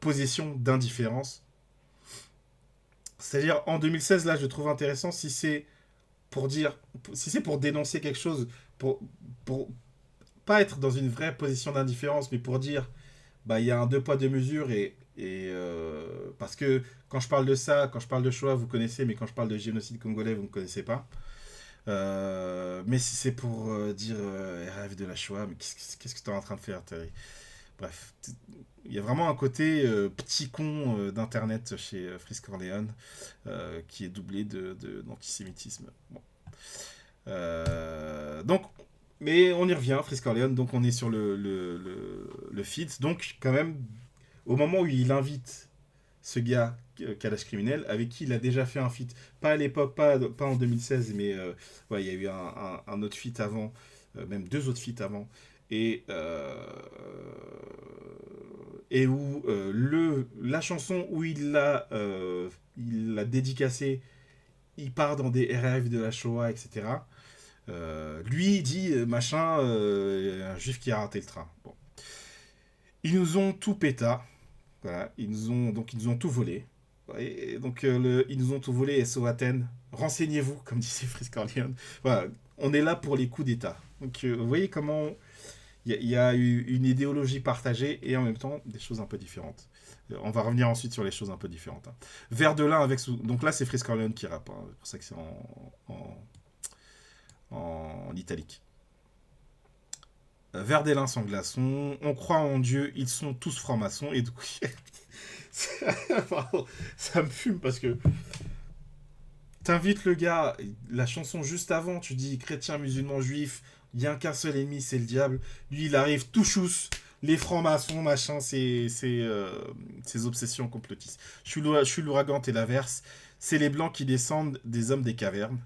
position d'indifférence. C'est-à-dire, en 2016, là, je trouve intéressant si c'est pour dire, si c'est pour dénoncer quelque chose, pour pas être dans une vraie position d'indifférence, mais pour dire, bah, il y a un deux poids, deux mesures, parce que quand je parle de ça, quand je parle de Shoah, vous connaissez, mais quand je parle de génocide congolais, vous ne connaissez pas. Mais si c'est pour dire rêve de la Shoah, mais qu'est-ce que tu es en train de faire, Terry? Bref, il y a vraiment un côté petit con d'internet chez Frisk Orleans qui est doublé d'antisémitisme. Bon. Donc, mais on y revient, Frisk Orleans, donc on est sur le feat. Donc, quand même, au moment où il invite ce gars, Kalash Criminel, avec qui il a déjà fait un feat, pas à l'époque, pas en 2016, mais ouais, il y a eu un autre feat avant, même deux autres feats avant, et où la chanson où il l'a dédicacée, il part dans des rêves de la Shoah, etc. Lui, il dit, machin, un juif qui a raté le train. Bon. Ils nous ont tout péta. Voilà, ils nous ont tout volé. Et donc, ils nous ont tout volé, SO Athènes. Renseignez-vous, comme disait Frisk Orleans. Voilà, on est là pour les coups d'État. Donc, vous voyez comment il y a eu une idéologie partagée et en même temps des choses un peu différentes. On va revenir ensuite sur les choses un peu différentes. Hein. Verdelin avec... Donc là, c'est Frisk Orleans qui rappe. Hein. C'est pour ça que c'est en italique. Verdelin sans glaçon, on croit en Dieu, ils sont tous francs-maçons, et du coup, ça me fume parce que t'invites le gars, la chanson juste avant, tu dis chrétien, musulman, juif, il n'y a qu'un seul ennemi, c'est le diable, lui il arrive tout chousse, les francs-maçons, machin, ses obsessions complotistes. Je suis l'ouragan, t'es l'averse, c'est les blancs qui descendent des hommes des cavernes.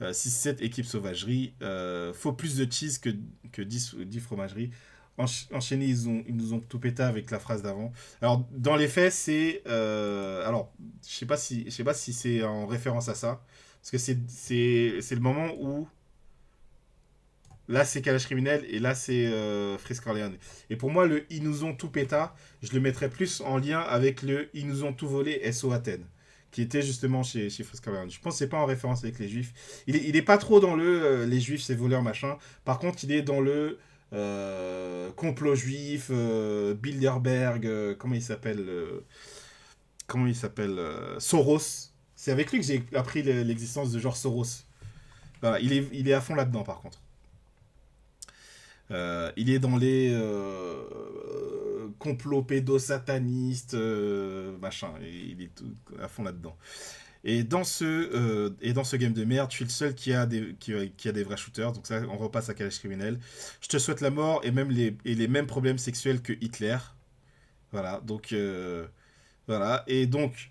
6-7 équipe sauvagerie. Faut plus de cheese que 10 fromageries. Enchaînés, ils nous ont tout pété avec la phrase d'avant. Alors, dans les faits, c'est... alors, je sais pas si c'est en référence à ça. Parce que c'est le moment où... Là, c'est Kalash Criminel et là, c'est Frisk Orleans. Et pour moi, le ils nous ont tout péta, je le mettrais plus en lien avec le ils nous ont tout volé SO Athènes, qui était justement chez Frisk Orleans. Je pense que c'est pas en référence avec les juifs. Il est pas trop dans le les juifs, c'est voleurs, machin. Par contre, il est dans le complot juif, Bilderberg, comment il s'appelle Soros. C'est avec lui que j'ai appris l'existence de George Soros. Voilà, il est à fond là-dedans, par contre. Il est dans les complots pédosatanistes, machin. Il est tout à fond là-dedans. Et dans ce game de merde, je suis le seul qui a des vrais shooters. Donc ça, on repasse à Kalash Criminel. Je te souhaite la mort et même les mêmes problèmes sexuels que Hitler. Voilà. Donc voilà. Et donc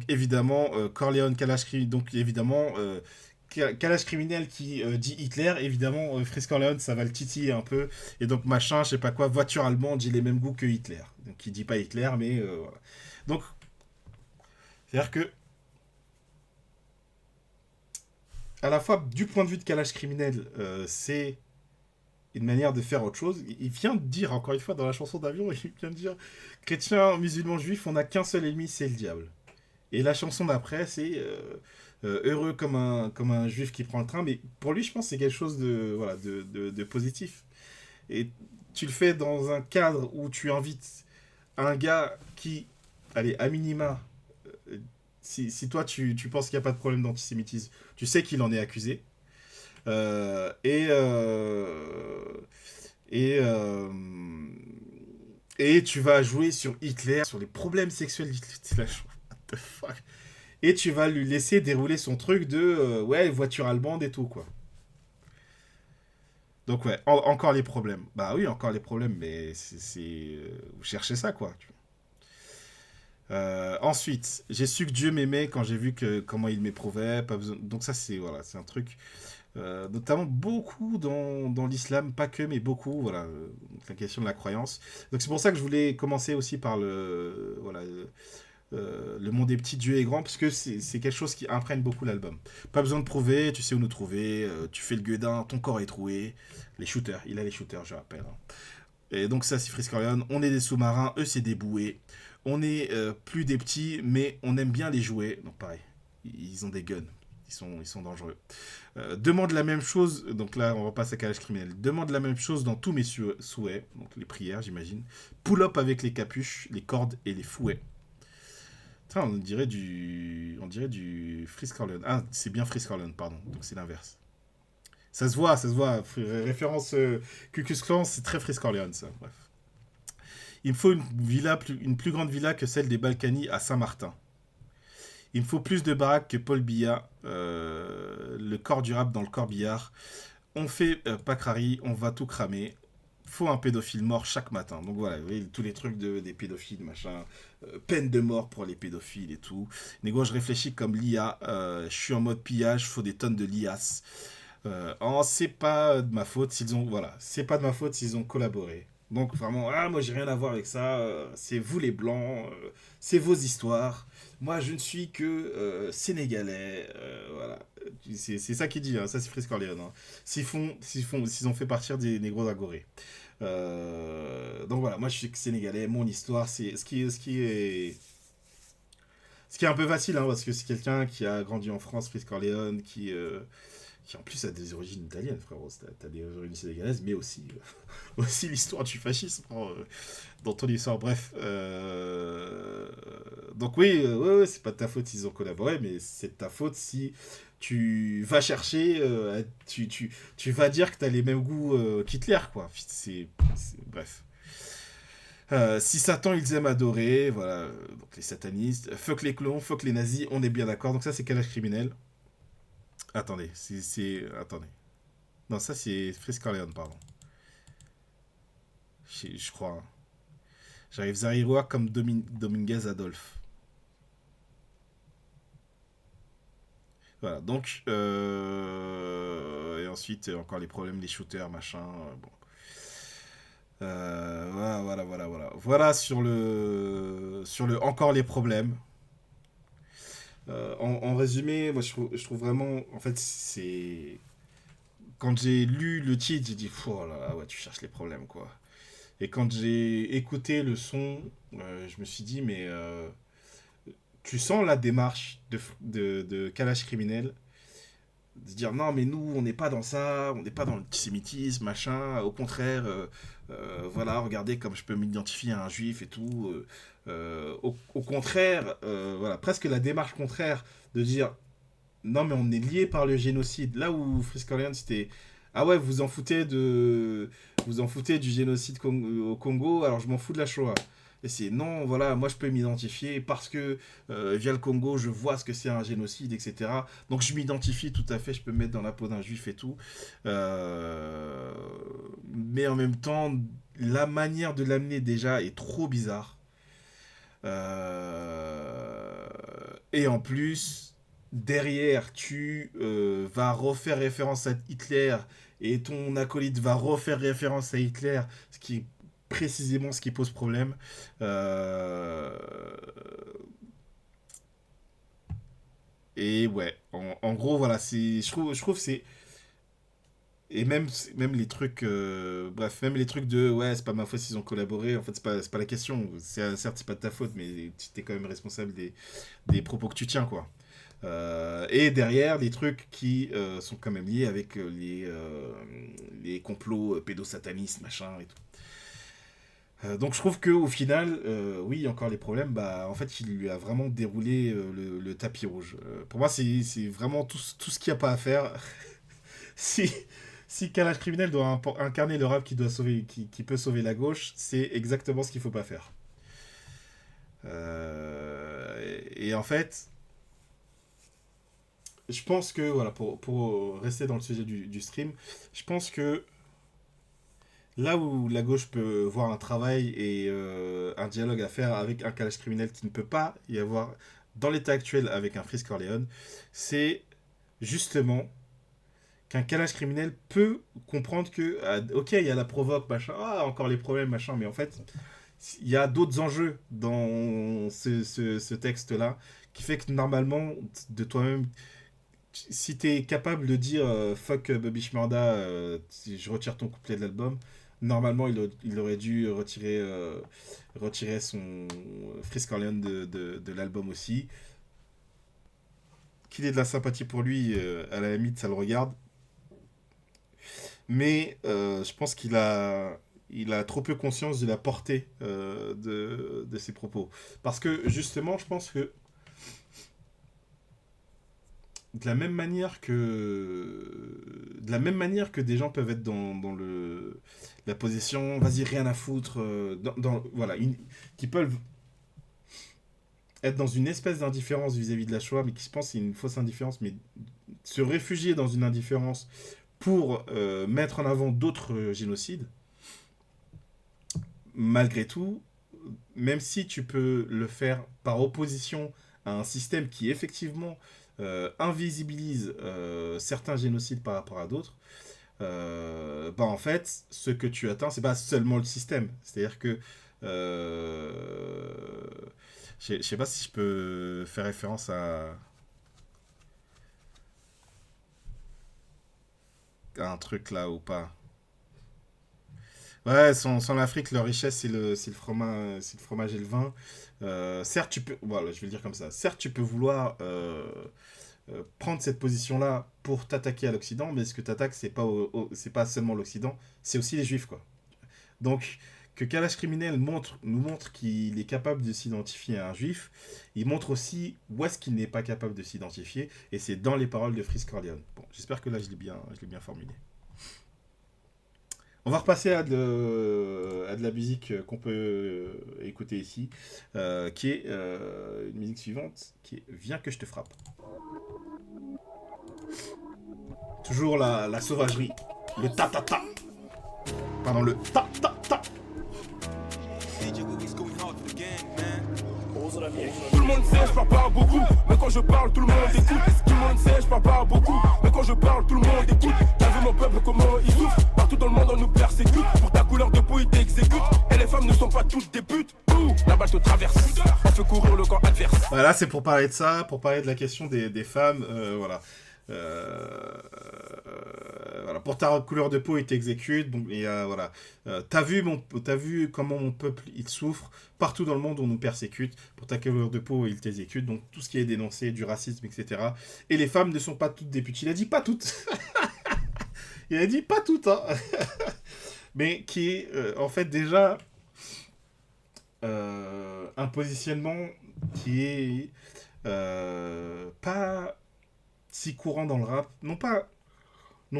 évidemment Corleone, Kalash Criminel. Donc évidemment. Kalash Criminel qui dit Hitler, évidemment, Frisk Orleans, ça va le titiller un peu. Et donc, machin, je sais pas quoi, voiture allemande, j'ai les mêmes goûts que Hitler. Donc, il dit pas Hitler, mais voilà. Donc, c'est-à-dire que, à la fois, du point de vue de Kalash Criminel, c'est une manière de faire autre chose. Il vient de dire, encore une fois, dans la chanson d'Avion, il vient de dire chrétien, musulman, juif, on n'a qu'un seul ennemi, c'est le diable. Et la chanson d'après, c'est heureux comme un juif qui prend le train. Mais pour lui, je pense que c'est quelque chose de positif. Et tu le fais dans un cadre où tu invites un gars qui, allez, à minima, si toi tu penses qu'il n'y a pas de problème d'antisémitisme, tu sais qu'il en est accusé. Et tu vas jouer sur Hitler, sur les problèmes sexuels d'Hitler. What the fuck? Et tu vas lui laisser dérouler son truc de ouais, voiture allemande et tout, quoi. Donc, ouais, encore les problèmes. Bah oui, encore les problèmes, mais vous cherchez ça, quoi. Ensuite, j'ai su que Dieu m'aimait quand j'ai vu comment il m'éprouvait. Pas besoin... Donc, ça, c'est un truc. Notamment beaucoup dans l'islam, pas que, mais beaucoup, voilà, la question de la croyance. Donc c'est pour ça que je voulais commencer aussi par Le monde est petit, Dieu est grand, parce que c'est quelque chose qui imprègne beaucoup l'album. Pas besoin de prouver, tu sais où nous trouver, tu fais le gueudin, ton corps est troué. Les shooters, il a les shooters, je rappelle. Hein. Et donc ça, c'est Frisk Orleans. On est des sous-marins, eux, c'est des bouées. On est plus des petits, mais on aime bien les jouer. Donc pareil, ils ont des guns. Ils sont dangereux. Demande la même chose, donc là on repasse à calage criminel. Demande la même chose dans tous mes souhaits, donc les prières j'imagine. Pull up avec les capuches, les cordes et les fouets. Putain, on dirait du Frisk Orleans. Ah, c'est bien Frisk Orleans, pardon, donc c'est l'inverse. Ça se voit. Référence Ku Klux Klan, c'est très Frisk Orleans, ça. Bref. Il me faut une plus grande villa que celle des Balkany à Saint-Martin. Il me faut plus de baraques que Paul Biya, le corps du rap dans le corbillard. On fait Pacrari, on va tout cramer. Faut un pédophile mort chaque matin. Donc voilà, vous voyez, tous les trucs des pédophiles, machin. Peine de mort pour les pédophiles et tout. Négo, je réfléchis comme l'IA. Je suis en mode pillage, faut des tonnes de liasses. C'est pas de ma faute s'ils ont... Voilà, c'est pas de ma faute s'ils ont collaboré. Donc vraiment, moi j'ai rien à voir avec ça, c'est vous les blancs, c'est vos histoires. Moi je ne suis que sénégalais, voilà. C'est ça qu'il dit, hein. Ça c'est Frisk Orleans. Hein. S'ils ont fait partir des négros agorés. Donc voilà, moi je suis que sénégalais, mon histoire, c'est ce qui est un peu facile, hein, parce que c'est quelqu'un qui a grandi en France, Frisk Orleans, qui en plus a des origines italiennes, frérot. T'as des origines sénégalaises, mais aussi, aussi l'histoire du fascisme dans ton histoire. Bref. Donc oui, ouais, c'est pas de ta faute s'ils ont collaboré, mais c'est de ta faute si tu vas chercher, tu vas dire que t'as les mêmes goûts qu'Hitler, quoi. Bref. Si Satan, ils aiment adorer, voilà, donc les satanistes, fuck les clones, fuck les nazis, on est bien d'accord. Donc ça, c'est calage criminel. Attendez, attendez. Non, ça c'est Frisk Orleans, pardon. Je crois. Hein. J'arrive Zariroa comme Dominguez Adolphe. Voilà, donc... et ensuite, encore les problèmes, les shooters, machin. Bon. Voilà. Voilà sur le encore les problèmes. En résumé, moi je trouve vraiment, en fait, c'est quand j'ai lu le titre, j'ai dit oh là là, ouais, tu cherches les problèmes quoi. Et quand j'ai écouté le son, je me suis dit mais tu sens la démarche de Kalash Criminel de dire non mais nous on n'est pas dans ça, on n'est pas dans l'antisémitisme machin, au contraire voilà regardez comme je peux m'identifier à un juif et tout au contraire voilà presque la démarche contraire de dire non mais on est lié par le génocide, là où Frisk Orleans c'était ah ouais vous en foutez du génocide au Congo alors je m'en fous de la Shoah. Et c'est non, voilà, moi je peux m'identifier parce que via le Congo, je vois ce que c'est un génocide, etc. Donc je m'identifie tout à fait, je peux me mettre dans la peau d'un juif et tout. Mais en même temps, la manière de l'amener déjà est trop bizarre. Et en plus, derrière, tu vas refaire référence à Hitler et ton acolyte va refaire référence à Hitler, ce qui est précisément ce qui pose problème. Et ouais, en gros, voilà, je trouve c'est... Et même les trucs... bref, même les trucs de... Ouais, c'est pas ma faute s'ils ont collaboré. En fait, c'est pas la question. Certes, c'est pas de ta faute, mais tu es quand même responsable des propos que tu tiens, quoi. Et derrière, les trucs qui sont quand même liés avec les complots pédosatanistes, machin et tout. Donc je trouve qu'au final, oui, encore les problèmes, bah, en fait, il lui a vraiment déroulé le tapis rouge. Pour moi, c'est vraiment tout ce qu'il n'y a pas à faire. Si Kalash Criminel doit incarner le rap qui peut sauver la gauche, c'est exactement ce qu'il ne faut pas faire. Et en fait, je pense que, voilà, pour rester dans le sujet du stream, je pense que là où la gauche peut voir un travail et un dialogue à faire avec un Kalash Criminel qui ne peut pas y avoir dans l'état actuel avec un Frisk Orleans, c'est justement qu'un Kalash Criminel peut comprendre que, ok, il y a la provoque, machin, encore les problèmes, machin, mais en fait, il y a d'autres enjeux dans ce texte-là qui fait que normalement, de toi-même, si t'es capable de dire fuck Bobby Shmurda, je retire ton couplet de l'album, normalement il aurait dû retirer son Frisk Orleans de l'album aussi. Qu'il ait de la sympathie pour lui, à la limite ça le regarde. Mais je pense il a trop peu conscience de la portée de ses propos. Parce que justement, je pense que de la même manière que des gens peuvent être dans la position vas-y rien à foutre voilà qui peuvent être dans une espèce d'indifférence vis-à-vis de la Shoah, mais qui se pense que c'est une fausse indifférence, mais se réfugier dans une indifférence pour mettre en avant d'autres génocides, malgré tout, même si tu peux le faire par opposition à un système qui effectivement invisibilise certains génocides par rapport à d'autres, en fait, ce que tu atteins, c'est pas seulement le système. C'est-à-dire que je sais pas si je peux faire référence à un truc là ou pas. Ouais, sans l'Afrique, leur richesse, c'est le fromage et le vin. Certes, tu peux, voilà, je vais le dire comme ça. Certes, tu peux vouloir prendre cette position-là pour t'attaquer à l'Occident, mais ce que tu attaques, c'est pas seulement l'Occident, c'est aussi les Juifs, quoi. Donc, que Kalash Criminel nous montre qu'il est capable de s'identifier à un Juif, il montre aussi où est-ce qu'il n'est pas capable de s'identifier, et c'est dans les paroles de Frisk Orleans. Bon, j'espère que là, je l'ai bien formulé. On va repasser à de la musique qu'on peut écouter ici, qui est une musique suivante, qui est Viens que je te frappe. Toujours la sauvagerie, le ta-ta-ta. Pardon, le ta-ta-ta. Tout le monde sait, je parle pas beaucoup, mais quand je parle, tout le monde écoute. Tout le monde sait, je parle pas beaucoup, mais quand je parle, tout le monde écoute. T'as vu mon peuple comment il souffre? Partout dans le monde on nous persécute. Pour ta couleur de peau ils t'exécutent. Et les femmes ne sont pas toutes des putes. Ouh, la balle te traverse, on fait courir le camp adverse. Voilà, c'est pour parler de ça, pour parler de la question des femmes, voilà. Voilà, pour ta couleur de peau, il t'exécute. Donc, voilà. T'as vu comment mon peuple il souffre. Partout dans le monde, on nous persécute. Pour ta couleur de peau, il t'exécute. Donc tout ce qui est dénoncé, du racisme, etc. Et les femmes ne sont pas toutes des putes. Il a dit pas toutes. Il a dit pas toutes, hein. Mais qui est en fait déjà un positionnement qui est pas si courant dans le rap. Non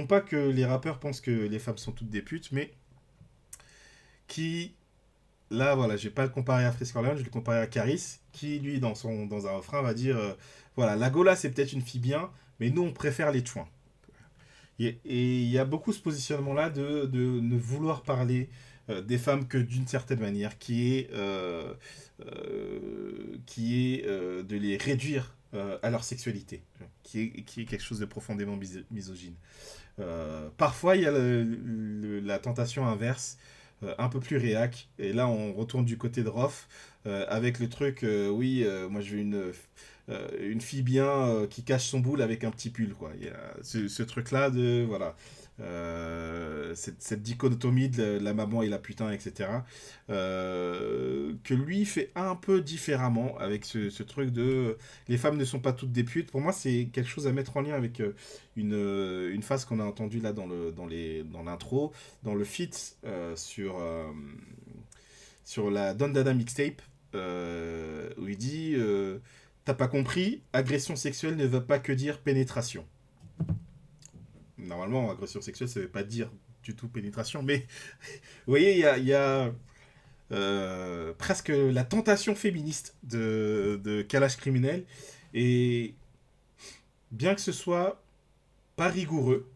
pas que les rappeurs pensent que les femmes sont toutes des putes, mais qui, là, voilà, je vais pas le comparer à Frisk Orleans, je vais le comparer à Caris, qui, lui, dans un refrain, va dire, voilà, la Gola, c'est peut-être une fille bien, mais nous, on préfère les chouins. Et il y a beaucoup ce positionnement-là de ne vouloir parler des femmes que d'une certaine manière, qui est de les réduire à leur sexualité, qui est quelque chose de profondément misogyne. Parfois, il y a la tentation inverse, un peu plus réac, et là, on retourne du côté de Rof, avec le truc, oui, moi, je veux une fille bien qui cache son boule avec un petit pull, quoi. Il y a ce truc-là de, voilà, cette dichotomie de la maman et la putain, etc. Que lui fait un peu différemment avec ce truc de les femmes ne sont pas toutes des putes. Pour moi, c'est quelque chose à mettre en lien avec une phase qu'on a entendue là dans l'intro, dans le feat sur la Don Dada mixtape, où il dit t'as pas compris, agression sexuelle ne veut pas que dire pénétration. Normalement, agression sexuelle, ça veut pas dire du tout pénétration, mais vous voyez, il y a presque la tentation féministe de Kalash Criminel, et bien que ce soit pas rigoureux,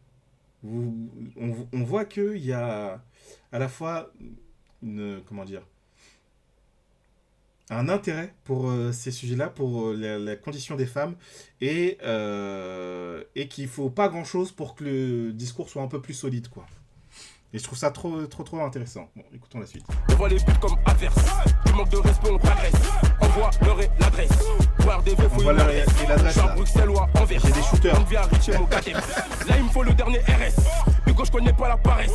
on voit qu'il y a à la fois un intérêt pour ces sujets-là, pour la condition des femmes, et qu'il faut pas grand-chose pour que le discours soit un peu plus solide, quoi. Et je trouve ça trop intéressant. Bon, écoutons la suite. On voit les buts comme adverse. Du manque de respect, on t'agresse. Envoie l'heure et l'adresse. Pour RDV, faut Envoie une l'heure adresse. et l'adresse, Je suis là. à Bruxelles ou à Anvers. J'ai des shooters. On vient à Richem au KTM. Là, il me faut le dernier RS. Hugo, je connais pas la paresse.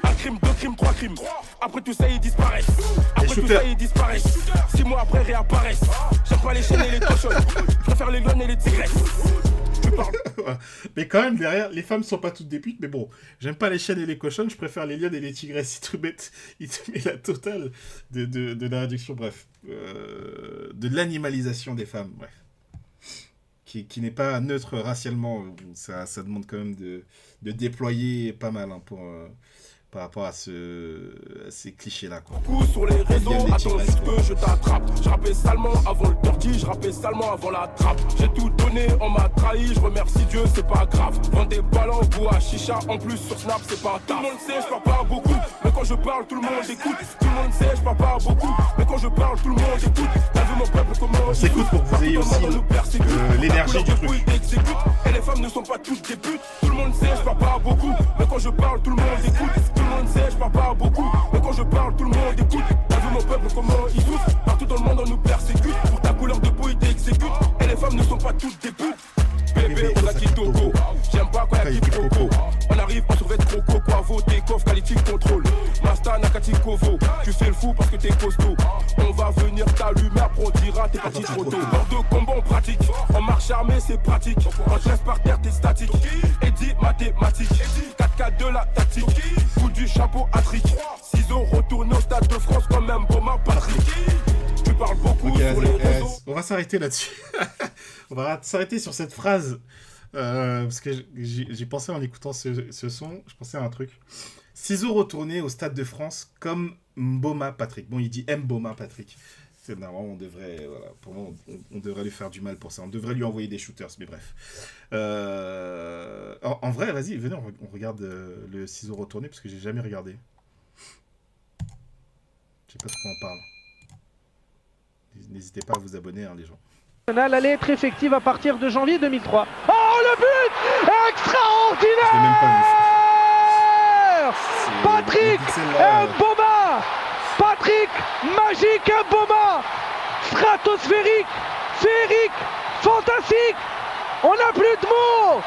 Un crime, deux crimes, trois crimes. Après tout ça, ils disparaissent. Après tout shooters. ça, ils disparaissent. 6 mois après, réapparaissent. J'aime pas les chaînes et les cochons. Je préfère les lions et les tigresses. Tu parles. Mais quand même, derrière, les femmes sont pas toutes des putes, mais bon, j'aime pas les chiennes et les cochonnes, je préfère les lionnes et les tigresses. Ils te mettent la totale de la réduction, bref. De l'animalisation des femmes, bref. Qui n'est pas neutre racialement. Ça demande quand même de déployer pas mal hein, par rapport à ces clichés-là, quoi. Coup sur les réseaux, Liane et attends tigresses, juste quoi. que je t'attrape. Je rappais salement avant le dirty, je rappais salement avant la trappe. J'ai tout donné, on m'a trahi, je remercie Dieu, c'est pas grave. Vends des ballons, bois à chicha, en plus sur Snap, c'est pas tard. Tout le monde sait, je parle pas beaucoup, mais quand je parle, tout le monde écoute. Tout le monde sait, je parle pas beaucoup, mais quand je parle, tout le monde écoute. T'as vu mon peuple comment On s'écoute pour que vous ayez aussi l'énergie du truc. Et les femmes ne sont pas toutes des putes. Tout le monde sait, je parle pas beaucoup, mais quand je parle, tout le monde écoute. Tout le monde sait, je parle pas beaucoup, mais quand je parle, tout le monde écoute. T'as vu mon peuple comment il souffre. Partout dans le monde on nous persécute. Pour ta couleur de peau ils t'exécutent. Et les femmes ne sont pas toutes des putes. Bébé on a qui togo. J'aime pas quand y'a qui proco. On arrive on survêt croco. Quoi voter coffre qualité contrôle. Masta Nakati Kovo. Tu fais le fou parce que t'es costaud. On va venir t'allumer après on dira t'es parti trop tôt. Bord de combat on pratique. En marche armée c'est pratique. On te laisse par terre t'es statique. Et dit mathématiques. 4-4 de la tactique. Coup du chapeau à trick. Ciseaux retourne au stade de France comme même Boma Patrick. Tu parles beaucoup Ok, sur les vas-y, réseaux. on va s'arrêter là-dessus. On va s'arrêter sur cette phrase. Parce que j'ai pensé en écoutant ce son, je pensais à un truc. Ciseaux retournés au Stade de France comme Mboma Patrick. Bon, il dit Mboma Patrick. C'est normalement, on devrait, voilà, pour moi, on devrait lui faire du mal pour ça. On devrait lui envoyer des shooters, mais bref. En vrai, vas-y, venez, on regarde le ciseau retourné, parce que j'ai jamais regardé. Je sais pas de quoi on parle. N'hésitez pas à vous abonner, hein, les gens. Allait être effective à partir de janvier 2003. Oh, le but Je extraordinaire! l'ai même pas vu. C'est- Patrick le pixel-là, Mboma! Patrick Magique Mboma! Stratosphérique, féerique, fantastique! On n'a plus de mots!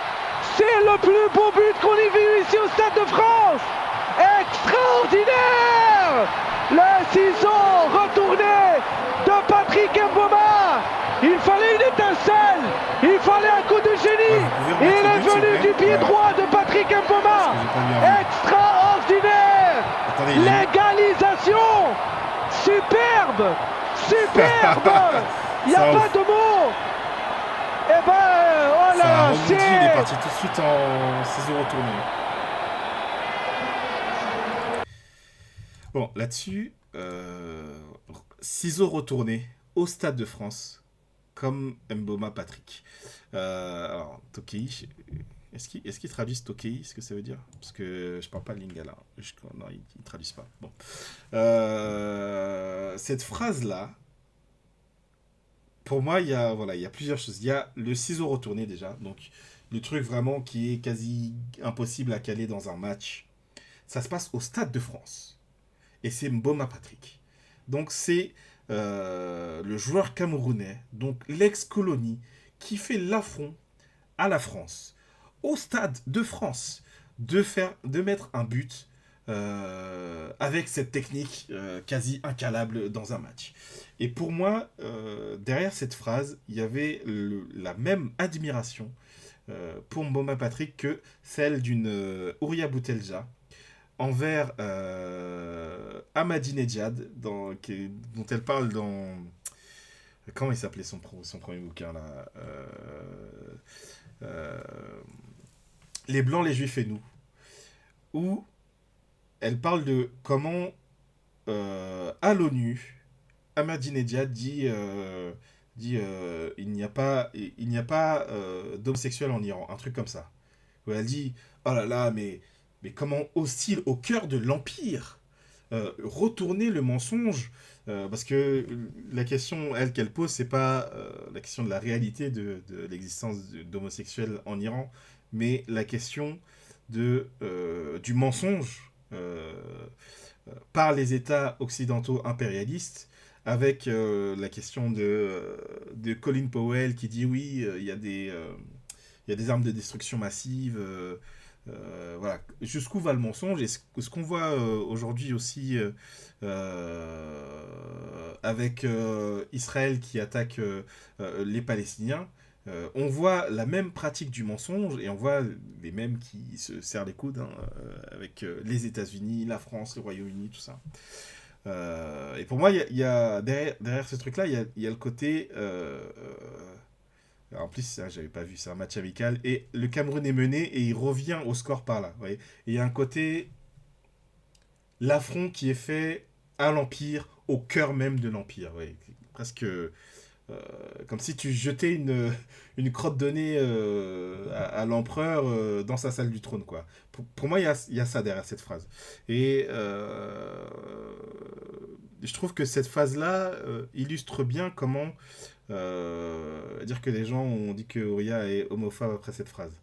C'est le plus beau but qu'on ait vu ici au Stade de France! Extraordinaire! Le ciseau retourné de Patrick Mboma! Il fallait une étincelle! Il fallait un coup de génie! vous pouvez Il remettre est le but, venu c'est du vrai. pied Ouais. droit de Patrick Mboma! Parce que j'ai pas bien vu. Extraordinaire! Attendez, il est- L'égalisation! Superbe! Superbe! Il n'y a Ça pas ouf. de mots! Eh ben, Ça a voilà, rebondi, il est c'est... parti tout de suite en ciseaux retournés. Bon, là-dessus, ciseaux retournés au Stade de France, comme Mboma Patrick. Alors, Tokei, est-ce qu'ils traduisent Tokei, ce que ça veut dire? Parce que je parle pas le lingala. Non, ils traduisent pas. Bon. Cette phrase-là, pour moi, il y a plusieurs choses. Il y a le ciseau retourné déjà, donc le truc vraiment qui est quasi impossible à caler dans un match. Ça se passe au Stade de France. Et c'est Mboma Patrick. Donc c'est le joueur camerounais, donc l'ex-colonie, qui fait l'affront à la France, au Stade de France, de mettre un but avec cette technique quasi incalable dans un match. Et pour moi, derrière cette phrase, il y avait la même admiration pour Mboma Patrick que celle d'une Ouria Boutelja envers Ahmadinejad, dont elle parle dans... Comment il s'appelait son premier bouquin là Les Blancs, les Juifs et nous. Où elle parle de comment, à l'ONU, Ahmadinejad dit il n'y a pas d'homosexuels en Iran, un truc comme ça. Où elle dit oh là là, mais comment ose-t-il, au cœur de l'Empire, retourner le mensonge, parce que la question, qu'elle pose, c'est pas la question de la réalité de l'existence d'homosexuels en Iran, mais la question du mensonge par les États occidentaux impérialistes, avec la question de Colin Powell qui dit oui, il y a des armes de destruction massive. Voilà. Jusqu'où va le mensonge? Et ce qu'on voit aujourd'hui aussi avec Israël qui attaque les Palestiniens, on voit la même pratique du mensonge et on voit les mêmes qui se serrent les coudes avec les États-Unis, la France, le Royaume-Uni, tout ça. Et pour moi, il y a derrière ce truc-là, il y a le côté. En plus, ça, j'avais pas vu, c'est un match amical. Et le Cameroun est mené et il revient au score par là. Vous voyez, et il y a un côté. L'affront qui est fait à l'Empire, au cœur même de l'Empire. Vous voyez, presque. Comme si tu jetais une crotte de nez à l'empereur dans sa salle du trône, quoi. Pour moi, il y a ça derrière cette phrase. Et je trouve que cette phase-là illustre bien comment dire que les gens ont dit que Ouria est homophobe après cette phrase.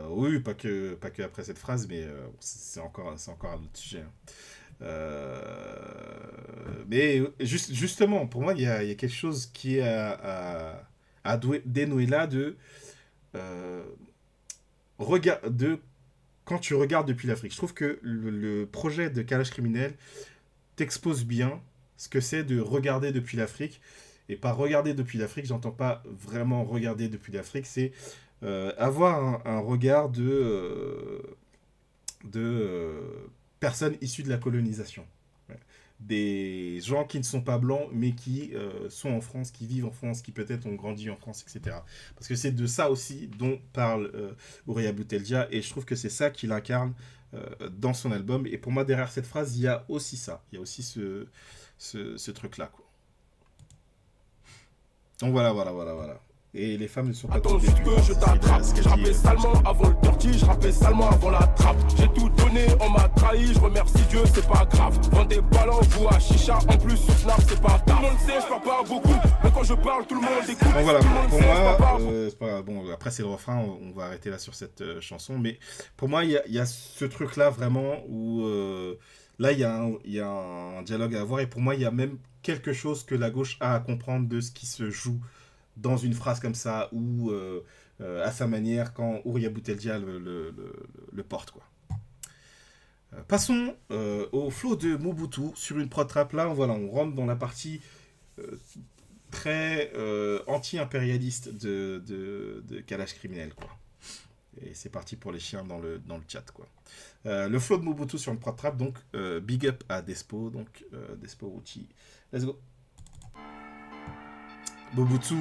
Oui, pas que après cette phrase, mais c'est encore un autre sujet. Mais justement, pour moi, il y a quelque chose qui est à dénouer là de quand tu regardes depuis l'Afrique. Je trouve que le projet de Calage Criminel t'expose bien ce que c'est de regarder depuis l'Afrique. Et par regarder depuis l'Afrique, j'entends pas vraiment regarder depuis l'Afrique, c'est avoir un regard de personnes issues de la colonisation. Des gens qui ne sont pas blancs, mais qui sont en France, qui vivent en France, qui peut-être ont grandi en France, etc. Parce que c'est de ça aussi dont parle Ouria Bouteldia, et je trouve que c'est ça qu'il incarne dans son album. Et pour moi, derrière cette phrase, il y a aussi ça. Il y a aussi ce truc-là, quoi. Donc voilà. Et les femmes ne sont pas Attends juste que je t'attrape. Je rappais salement avant le dirty, je rappais salement avant la trappe. J'ai tout donné, on m'a trahi, je remercie Dieu, c'est pas grave. Vends des ballons, vous à chicha, en plus sur Snap, c'est pas tard. Tout le monde sait, je parle pas beaucoup, mais quand je parle, tout le monde écoute. Donc voilà, pour moi, c'est pas grave. Bon, après c'est le refrain, on va arrêter là sur cette chanson. Mais pour moi, il y a ce truc-là vraiment où là, il y a un dialogue à avoir. Et pour moi, il y a même quelque chose que la gauche a à comprendre de ce qui se joue dans une phrase comme ça, ou à sa manière, quand Ouria Bouteldia le porte, quoi. Passons au flow de Mobutu sur une prod trap. Là, voilà, on rentre dans la partie très anti-impérialiste de Calage Criminel, quoi. Et c'est parti pour les chiens dans le chat, quoi. Le flow de Mobutu sur une prod trap, donc big up à Despo, donc Despo Uchi. Let's go. Mobutu,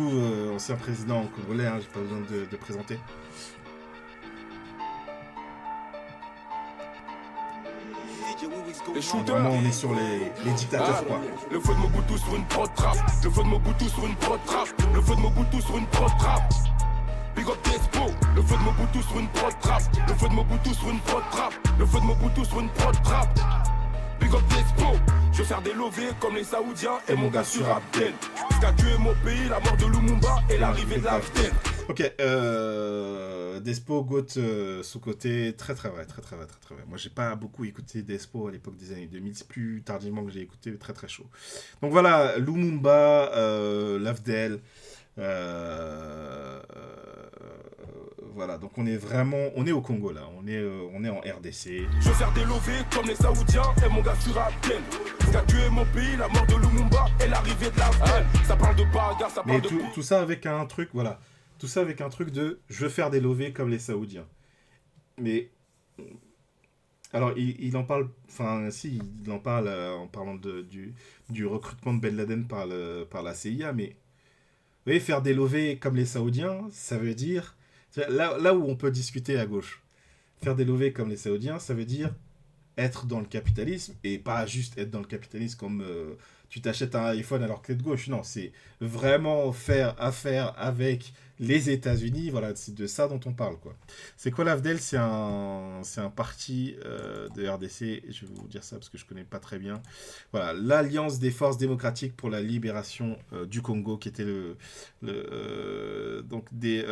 ancien président congolais, hein, j'ai pas besoin de présenter. Vraiment, on est sur les dictateurs, quoi. Le feu de Mobutu sur une prod trap. Le feu de Mobutu sur une prod trap. Le feu de Mobutu sur une prod trap. Big up Despo. Le feu de Mobutu sur une prod trap. Le feu de Mobutu sur une prod trap. Le feu de Mobutu sur une prod trap. Big up Despo. Je vais faire des lovés comme les Saoudiens et mon gars sur Abdel. Ce qu'a tué mon pays, la mort de Lumumba et l'arrivée de l'Afdel. Ok, Despo, Goat, sous-côté, très vrai. Moi, j'ai pas beaucoup écouté Despo à l'époque des années 2000, c'est plus tardivement que j'ai écouté, très chaud. Donc voilà, Lumumba, l'Afdel, voilà, donc on est au Congo là, on est en RDC. Je vais faire des lovés comme les Saoudiens et mon gars sur Abdel. Ce qu'a tué mon pays, la mort de Lumumba et l'arrivée de l'Afdel. Ça parle de bagarre, ça parle de... Mais tout ça avec un truc, voilà. Tout ça avec un truc de « je veux faire des lovés comme les Saoudiens ». Mais, alors, il en parle, enfin, si, il en parle en parlant du recrutement de Ben Laden par la CIA, mais, vous voyez, faire des lovés comme les Saoudiens, ça veut dire, là où on peut discuter à gauche, faire des lovés comme les Saoudiens, ça veut dire être dans le capitalisme, et pas juste être dans le capitalisme comme tu t'achètes un iPhone alors que t'es de gauche. Non, c'est vraiment faire affaire avec les États-Unis. Voilà, c'est de ça dont on parle, quoi. C'est quoi l'AFDEL? C'est un parti de RDC. Je vais vous dire ça parce que je connais pas très bien. Voilà, l'Alliance des forces démocratiques pour la libération du Congo, qui était donc des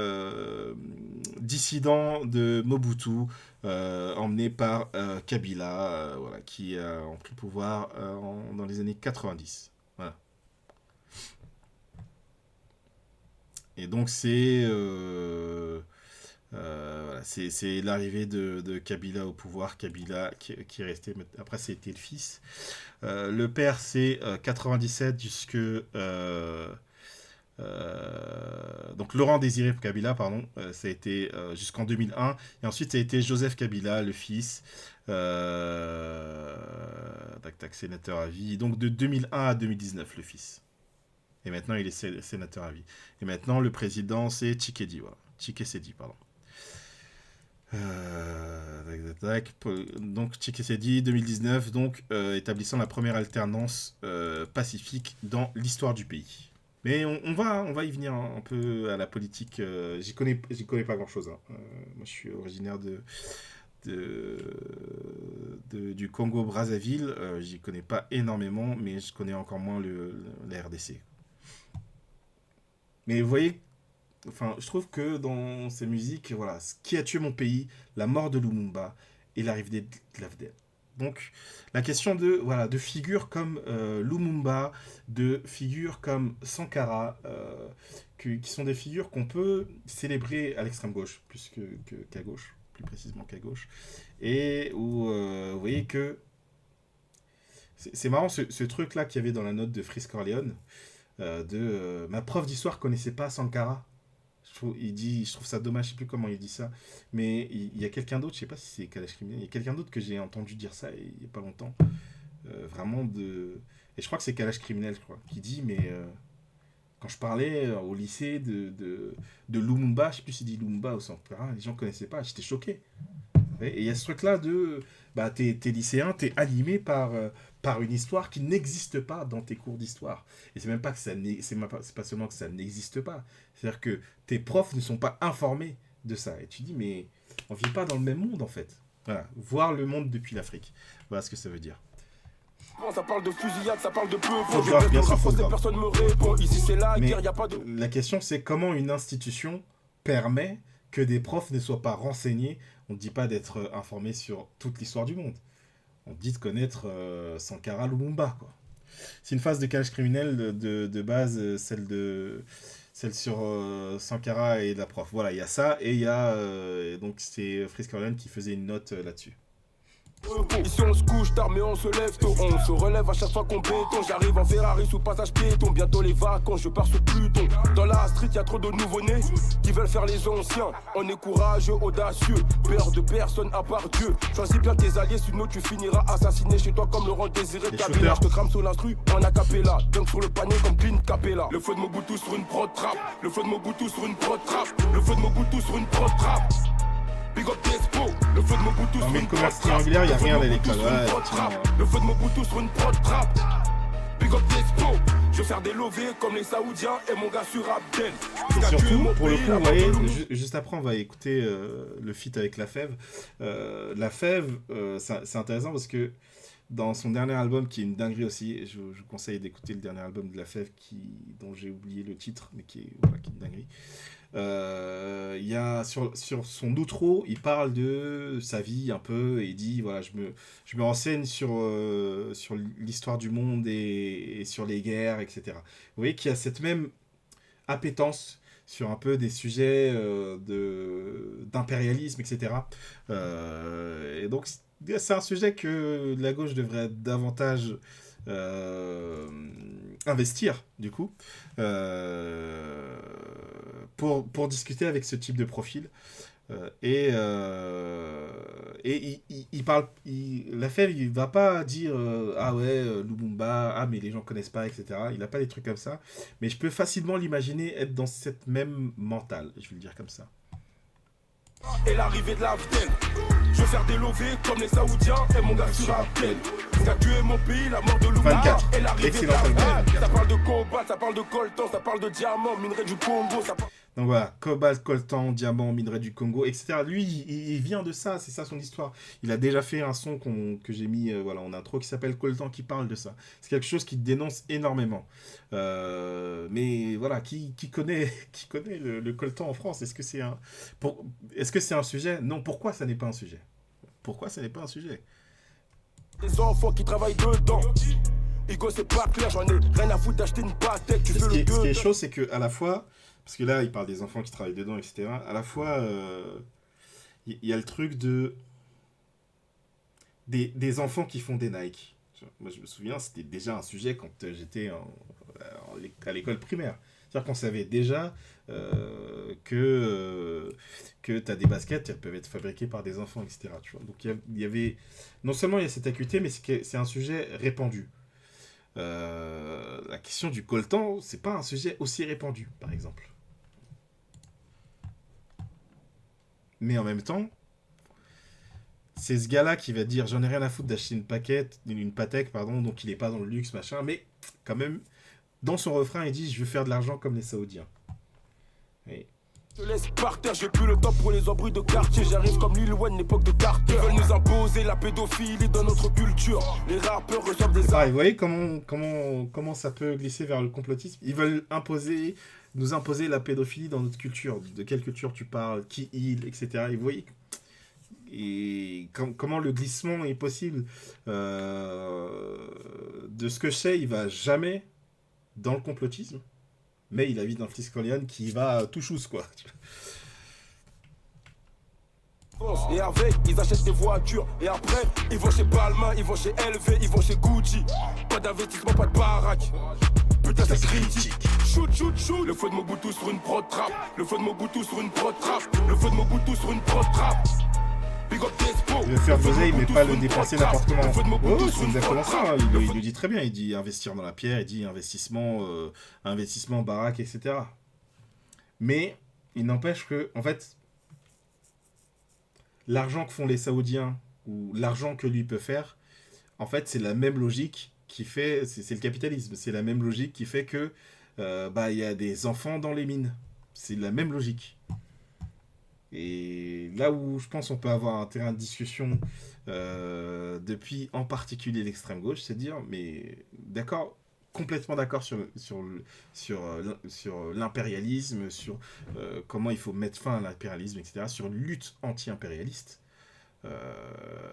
dissidents de Mobutu, emmenés par Kabila, voilà, qui ont pris le pouvoir dans les années 90. Voilà. Et donc voilà, c'est l'arrivée de Kabila au pouvoir. Kabila qui est resté. Après, c'était le fils. Le père, c'est 97 jusque. Donc Laurent Désiré Kabila, pardon, ça a été jusqu'en 2001. Et ensuite, ça a été Joseph Kabila, le fils. Sénateur à vie. Donc de 2001 à 2019, le fils. Et maintenant, il est sénateur à vie. Et maintenant, le président, c'est Tshisekedi. Voilà. Tshisekedi, pardon. Donc Tshisekedi 2019, donc établissant la première alternance pacifique dans l'histoire du pays. Mais on va y venir un peu à la politique. J'y connais pas grand chose. Hein. Moi, je suis originaire du Congo Brazzaville. J'y connais pas énormément, mais je connais encore moins la RDC. Mais vous voyez. Enfin, je trouve que dans ces musiques, voilà, ce qui a tué mon pays, la mort de Lumumba et l'arrivée de l'AFDEL. Donc, la question de figures comme Lumumba, de figures comme Sankara, qui sont des figures qu'on peut célébrer à l'extrême gauche, plus qu'à gauche, plus précisément qu'à gauche, et où vous voyez que c'est marrant ce truc-là qu'il y avait dans la note de Frisk Corleone, ma prof d'histoire connaissait pas Sankara. Je trouve ça dommage, je sais plus comment il dit ça, mais il y a quelqu'un d'autre, je sais pas si c'est Kalash Criminel, il y a quelqu'un d'autre que j'ai entendu dire ça il y a pas longtemps, et je crois que c'est Kalash Criminel, je crois, qui dit, mais quand je parlais au lycée de Lumumba, je sais plus s'il dit Lumumba ou Sankara, les gens connaissaient pas, j'étais choqué. Et il y a ce truc là de t'es lycéen, t'es animé par une histoire qui n'existe pas dans tes cours d'histoire. Et c'est même pas que c'est pas seulement que ça n'existe pas, c'est-à-dire que tes profs ne sont pas informés de ça. Et tu dis, mais on vit pas dans le même monde en fait. Voilà, voir le monde depuis l'Afrique. Voilà ce que ça veut dire. Ça parle de fusillade, ça parle de peu. Personne me répond. Ici c'est la guerre, y a pas de. La question c'est comment une institution permet que des profs ne soient pas renseignés. On ne dit pas d'être informé sur toute l'histoire du monde. On dit de connaître Sankara, Lumumba, quoi. C'est une phase de Kalash Criminel de base, celle sur Sankara et la prof. Voilà, il y a ça, et il y a donc c'est Frisk Corleone qui faisait une note là-dessus. Ici on se couche tard mais on se lève tôt. On se relève à chaque fois qu'on béton. J'arrive en Ferrari sous passage piéton. Bientôt les vacances, je pars sur Pluton. Dans la street y'a trop de nouveau-nés qui veulent faire les anciens. On est courageux, audacieux, peur de personne à part Dieu. Choisis bien tes alliés, sinon tu finiras assassiné chez toi comme Laurent Désiré Kabila. Je te crame sur l'instru en acapella. Dunk sur le panier comme Clint Capella. Le feu de Mobutu sur une prod trap. Le feu de Mobutu sur une prod trap. Le feu de Mobutu sur une prod trap. Big up Despo, le feu de Mobutu sur une prod trap. Il y a rien à l'école. Le feu de Mobutu sur une prod trap. Big up Despo, je vais faire des lovés comme les Saoudiens et mon gars sur Abdel. Et surtout, pour le coup, vous voyez, juste après, on va écouter le feat avec La Fève. La Fève, c'est intéressant parce que dans son dernier album, qui est une dinguerie aussi, je vous conseille d'écouter le dernier album de La Fève, dont j'ai oublié le titre, mais qui est une dinguerie. Il y a sur son outro, il parle de sa vie un peu et il dit voilà, je me renseigne sur l'histoire du monde et sur les guerres, etc. Vous voyez qu'il y a cette même appétence sur un peu des sujets d'impérialisme, etc. Et donc c'est un sujet que la gauche devrait davantage investir du coup pour discuter avec ce type de profil et il parle, La Fève, il va pas dire ah ouais Lumumba, ah mais les gens connaissent pas, etc. Il a pas des trucs comme ça, mais je peux facilement l'imaginer être dans cette même mentale, je vais le dire comme ça. Et l'arrivée de l'Afdel, je Je vais faire des lovés comme les Saoudiens et mon gars sur Abdel. Ce qu'a tué mon pays, la mort de Lumumba 24. et l'arrivée de Excellent la album. Ça parle de cobalt, ça parle de coltan, ça parle de diamant, minerai du Congo, ça parle... Donc voilà, cobalt, coltan, diamant, minerai du Congo, etc. Lui, il vient de ça, c'est ça son histoire. Il a déjà fait un son que j'ai mis voilà, en intro qui s'appelle Coltan qui parle de ça. C'est quelque chose qui dénonce énormément. Mais voilà, qui connaît, qui connaît le coltan en France? Est-ce que c'est un sujet? Non, pourquoi ça n'est pas un sujet? Pourquoi ça n'est pas un sujet? Les enfants qui travaillent dedans. Igo, c'est pas clair, j'en ai rien à foutre d'acheter une pâtée. Tu fais le Ce qui est chaud, c'est que à la fois, parce que là, il parle des enfants qui travaillent dedans, etc. À la fois, il y a le truc des enfants qui font des Nike. Moi, je me souviens, c'était déjà un sujet quand j'étais à l'école primaire. C'est-à-dire qu'on savait déjà que tu as des baskets, elles peuvent être fabriquées par des enfants, etc. Tu vois. Donc, il y avait... Non seulement il y a cette acuité, mais c'est un sujet répandu. La question du coltan, c'est pas un sujet aussi répandu, par exemple. Mais en même temps, c'est ce gars-là qui va dire j'en ai rien à foutre d'acheter une Patek, pardon, donc il est pas dans le luxe, machin, mais quand même, dans son refrain, il dit je veux faire de l'argent comme les Saoudiens. Et... Je te laisse par terre, j'ai plus le temps pour les embrouilles de quartier. J'arrive comme Lil Wayne, l'époque de Carter. Ils veulent nous imposer la pédophilie dans notre culture. Les rappeurs reçoivent des... Ah, vous voyez comment ça peut glisser vers le complotisme. Ils veulent nous imposer la pédophilie dans notre culture. De quelle culture tu parles, qui il, etc. Et vous voyez comment le glissement est possible. De ce que je sais, il va jamais dans le complotisme. Mais il habite dans le Friscolian qui va tout chousse, quoi. Et avec, ils achètent des voitures. Et après, ils vont chez Balmain, ils vont chez LV, ils vont chez Gucci. Pas d'investissement, pas de baraque. Putain, c'est critique. Shoot, shoot, shoot. Le feu de Mobutu sur une prod trap. Le feu de Mobutu sur une prod trap. Le feu de Mobutu sur une prod trap. Big up Despo. Il veut faire d'oseille, mais pas le dépenser n'importe comment. Oh, c'est exactement ça. Il le dit très bien. Il dit investir dans la pierre, il dit investissement baraque, etc. Mais il n'empêche que, en fait, l'argent que font les Saoudiens ou l'argent que lui peut faire, en fait, c'est la même logique qui fait, c'est le capitalisme. C'est la même logique qui fait que il y a des enfants dans les mines. C'est la même logique. Et là où je pense qu'on peut avoir un terrain de discussion depuis en particulier l'extrême gauche, c'est de dire, mais d'accord, complètement d'accord sur l'impérialisme, sur comment il faut mettre fin à l'impérialisme, etc., sur une lutte anti-impérialiste.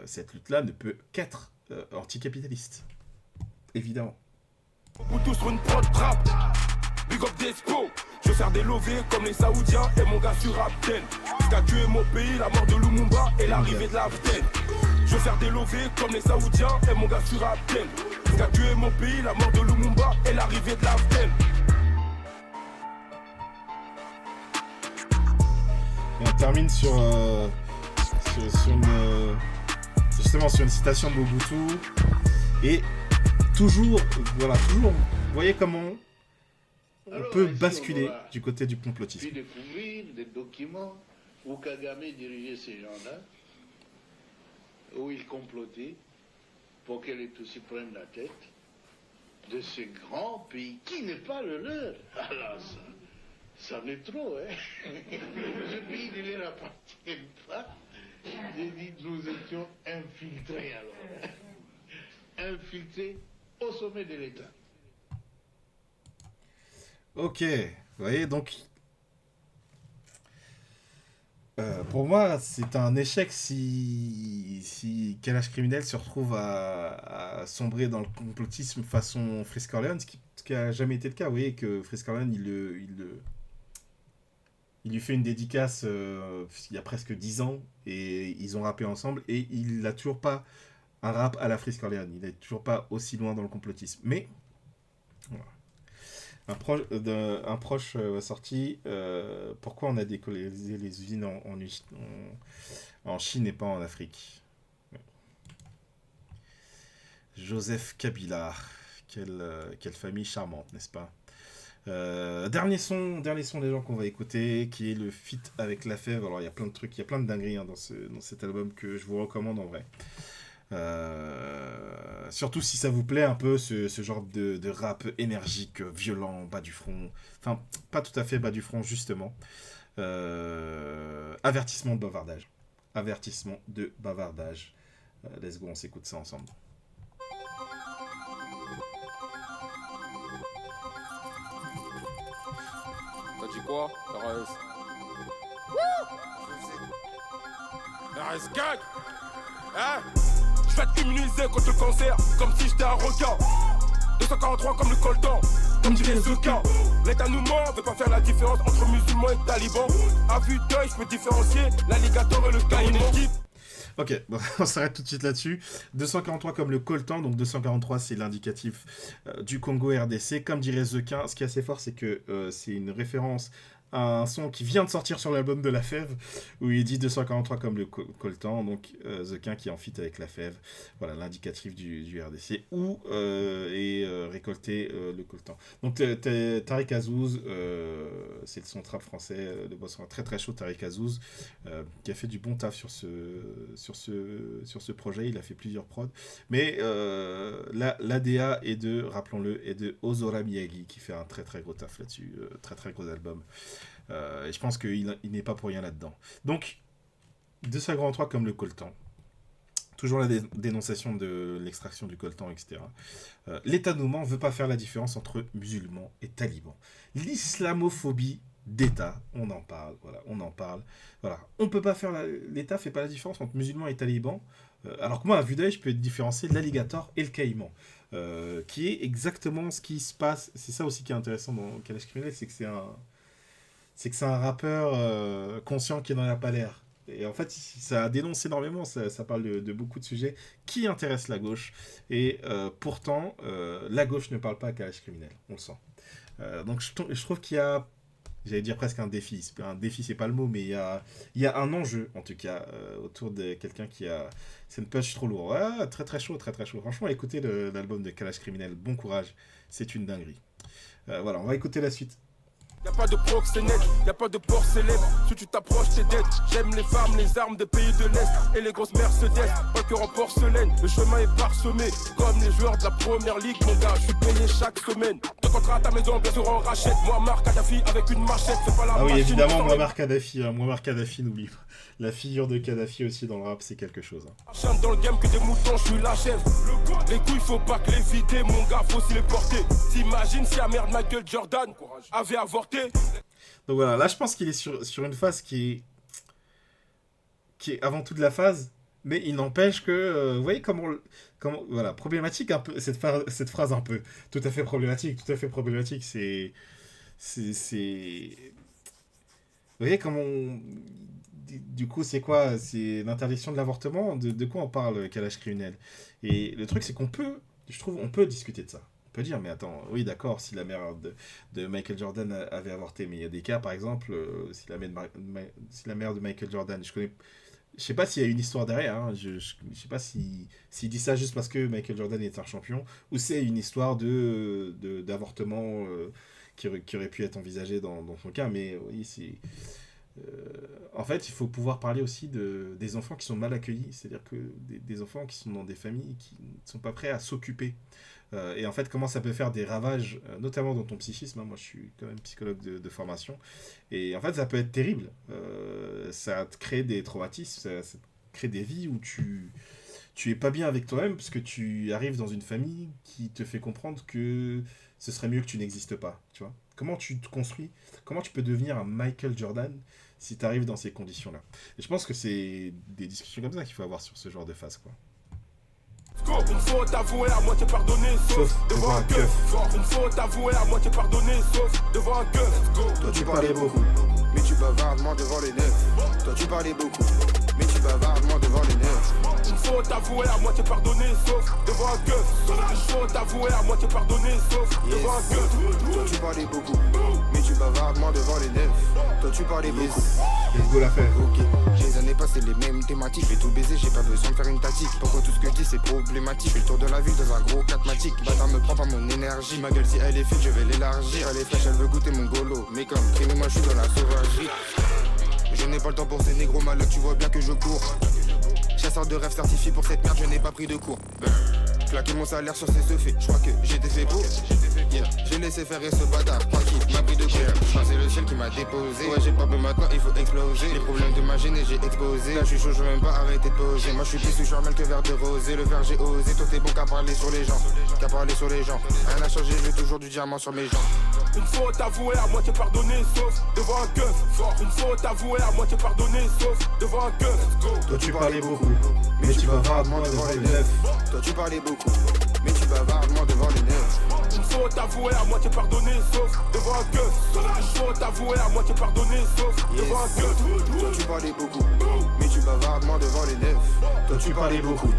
Cette lutte-là ne peut qu'être anticapitaliste. Évidemment. Mobutu sur une prod trap. Big up Despo. Je vais faire des lovés comme les Saoudiens et mon gars sur Abdel. Ce qu'a tué mon pays, la mort de Lumumba et l'arrivée de l'Abdel. Je vais faire des lovés comme les Saoudiens et mon gars sur Abdel. Ce qu'a tué mon pays, la mort de Lumumba et l'arrivée de l'Abdel. Et on termine sur une citation de Mobutu. Et toujours, vous voyez comment on peut basculer du côté du complotisme. Puis découvrir des documents où Kagame dirigeait ces gens-là, où il complotait pour que les Tutsis prennent la tête de ce grand pays qui n'est pas le leur. Alors ça en est trop, hein. Ce pays ne leur appartient pas. J'ai dit, nous étions infiltrés alors. Infiltrés au sommet de l'État. Ok, vous voyez, donc pour moi, c'est un échec si Kalash Criminel se retrouve à sombrer dans le complotisme façon Frisk Orleans, ce qui n'a jamais été le cas. Vous voyez que Frisk Orleans, il lui fait une dédicace il y a presque 10 ans, et ils ont rappé ensemble, et il n'a toujours pas un rap à la Frisk Orleans. Il n'est toujours pas aussi loin dans le complotisme. Mais, voilà. Un proche sorti pourquoi on a décolonisé les usines en Chine et pas en Afrique. Joseph Kabila, quelle famille charmante, n'est-ce pas? Dernier son des gens qu'on va écouter, qui est le feat avec La Fève. Alors il y a plein de trucs, il y a plein de dingueries dans cet album que je vous recommande en vrai. Surtout si ça vous plaît un peu ce genre de rap énergique, violent, bas du front. Enfin, pas tout à fait bas du front, justement. Avertissement de bavardage. Avertissement de bavardage. Let's go, on s'écoute ça ensemble. T'as dit quoi? RS. RS gang. Hein? Je vais t'immuniser contre le cancer, comme si j'étais un requin. 243 comme le coltan, comme dirait Zuka. L'État nous ment, veut pas faire la différence entre musulmans et talibans. À vue d'œil, je peux différencier l'alligator et le caïman. Ok, bon, on s'arrête tout de suite là-dessus. 243 comme le coltan, donc 243 c'est l'indicatif du Congo RDC. Comme dirait Zequin, ce qui est assez fort, c'est que c'est une référence à un son qui vient de sortir sur l'album de La Fève, où il dit 243 comme le coltan, donc Zequin qui est en feat avec La Fève. Voilà, l'indicatif du RDC, où est récolté le coltan. Donc Tariq Azouz, c'est le son trap français, le boss très très chaud, Tariq Azouz, qui a fait du bon taf sur ce projet. Il a fait plusieurs prods, mais l'ADA est de, rappelons-le, est de Ozora Miyagi, qui fait un très très gros taf là-dessus, très très gros album. Et je pense qu'il n'est pas pour rien là-dedans. Donc 243 comme le coltan. Toujours la dénonciation de l'extraction du coltan, etc. L'État nous ment, veut pas faire la différence entre musulmans et talibans. L'islamophobie d'État, on en parle, voilà, on en parle. Voilà, on peut pas faire l'État fait pas la différence entre musulmans et talibans. Alors que moi, à vue d'œil, je peux différencier l'alligator et le caïman. Qui est exactement ce qui se passe. C'est ça aussi qui est intéressant dans Kalash Criminel, c'est que c'est un rappeur conscient qui n'en a pas l'air. Et en fait, ça dénonce énormément, ça parle de beaucoup de sujets qui intéressent la gauche. Et pourtant, la gauche ne parle pas à Kalash Criminel, on le sent. Donc je trouve qu'il y a, j'allais dire presque un défi. Un défi, c'est pas le mot, mais il y a un enjeu, en tout cas, autour de quelqu'un qui a... C'est une punch trop lourd. Ah, très très chaud, très très chaud. Franchement, écoutez l'album de Kalash Criminel, bon courage, c'est une dinguerie. Voilà, on va écouter la suite. Y'a pas de proxénète, y'a pas de port célèbre. Si tu t'approches, t'es dead. J'aime les femmes, les armes des pays de l'Est et les grosses Mercedes. Pas que en porcelaine, le chemin est parsemé. Comme les joueurs de la première ligue, mon gars, je suis payé chaque semaine. Deux contrats à ta maison, bien sûr on rachète. Muammar Kadhafi avec une machette, c'est pas la machine. Ah oui, évidemment, Muammar Kadhafi, n'oublie pas. La figure de Kadhafi aussi dans le rap, c'est quelque chose. Chante dans le game que des moutons, je suis la chèvre. Les couilles, faut pas que les vider, mon gars, faut s'y les porter. T'imagines si la mère de Michael Jordan avait avorté. Donc voilà, là je pense qu'il est sur une phase qui est avant tout de la phase, mais il n'empêche que, vous voyez comment voilà, problématique un peu, cette phrase un peu, tout à fait problématique, c'est... Vous voyez comment du coup c'est quoi? C'est l'interdiction de l'avortement, de quoi on parle, Kalash Criminel? Et le truc c'est qu'on peut, je trouve, on peut discuter de ça. On peut dire, mais attends, oui d'accord, si la mère de Michael Jordan avait avorté, mais il y a des cas, par exemple, si la mère de Michael Jordan, je sais pas s'il y a une histoire derrière, hein, je sais pas s'il dit ça juste parce que Michael Jordan est un champion, ou c'est une histoire d'avortement qui aurait pu être envisagée dans son cas, mais oui, c'est... en fait, il faut pouvoir parler aussi des enfants qui sont mal accueillis, c'est-à-dire que des enfants qui sont dans des familles qui ne sont pas prêts à s'occuper. Et en fait, comment ça peut faire des ravages, notamment dans ton psychisme, hein, moi je suis quand même psychologue de formation, et en fait ça peut être terrible, ça te crée des traumatismes, ça te crée des vies où tu es pas bien avec toi-même, parce que tu arrives dans une famille qui te fait comprendre que ce serait mieux que tu n'existes pas, tu vois. Comment tu te construis, comment tu peux devenir un Michael Jordan si tu arrives dans ces conditions-là. Et je pense que c'est des discussions comme ça qu'il faut avoir sur ce genre de phase, quoi. Une faute avouée, à moitié pardonnée, sauf devant un keuf. Une faute avouée, à moitié pardonnée, sauf devant un keuf. Toi tu parlais beaucoup, mais tu bavardes moins devant les neufs. Toi tu parlais beaucoup, mais tu bavardes, moi devant les neufs. Une faute avouée, à moitié pardonnée, sauf devant un keuf. Une faute avouée, à moitié pardonnée, sauf devant un keuf. Toi tu parlais beaucoup, mais tu bavardes, moi devant les neufs. Toi tu parlais beaucoup. Let's go la fête. Ok, les années passées les mêmes thématiques. Je vais tout baiser, j'ai pas besoin de faire une tactique. Pourquoi tout ce que je dis c'est problématique. Je fais le tour de la ville dans un gros catmatique. Bâtard me prend pas mon énergie. Ma gueule si elle est faite je vais l'élargir. Elle est fraîche, elle veut goûter mon golo. Mais comme crime, moi je suis dans la sauvagerie. Je n'ai pas le temps pour ces négros malades, tu vois bien que je cours. Chasseur de rêves certifié pour cette merde, je n'ai pas pris de cours. Claquer mon salaire sur ces faits, je crois que j'étais fait pour. Yeah. J'ai laissé faire et ce bâtard, tranquille, m'a pris de cours. C'est le ciel qui m'a déposé. Ouais, j'ai pas peur maintenant, il faut exploser. Les problèmes de ma gêne, j'ai exposé. Là, je suis chaud, je veux même pas arrêter de poser. Moi, je suis plus je suis mal que verre de rosé. Le verre, j'ai osé. Toi, t'es bon qu'à parler sur les gens. Qu'à parler sur les gens. Rien n'a changé, j'ai toujours du diamant sur mes jambes. Une faute avouée, à moitié pardonnée, sauf devant un keuf. Une faute avouée, à moitié pardonnée, sauf devant un keuf. Toi tu parlais beaucoup, mais tu bavardes moi devant les neufs. Toi tu parlais beaucoup, mais tu bavardes moi devant les neufs. Une faute avouée, à moitié pardonnée, sauf devant un keuf. Une faute avouée, à moitié pardonnée, sauf devant un keuf. Toi tu parlais beaucoup, mais tu bavardes moi devant les neufs. Toi tu parlais beaucoup.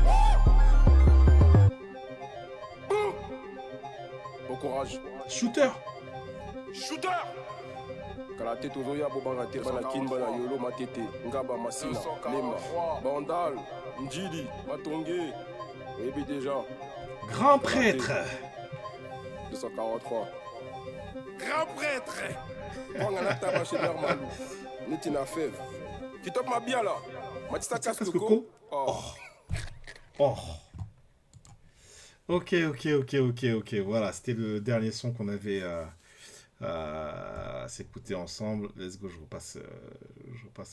Bon courage. Shooter. Shooter! Kalate tozoya bobanga te bana kinba na yolo matete ngaba masina lema bandal njili matonge oyebi déjà Grand prêtre. 243 grand prêtre wanga na taba chez leur malou niti na fève kitop mabia là matista kaskoko Oh. Ok. Voilà, c'était le dernier son qu'on avait à s'écouter ensemble. Let's go, je repasse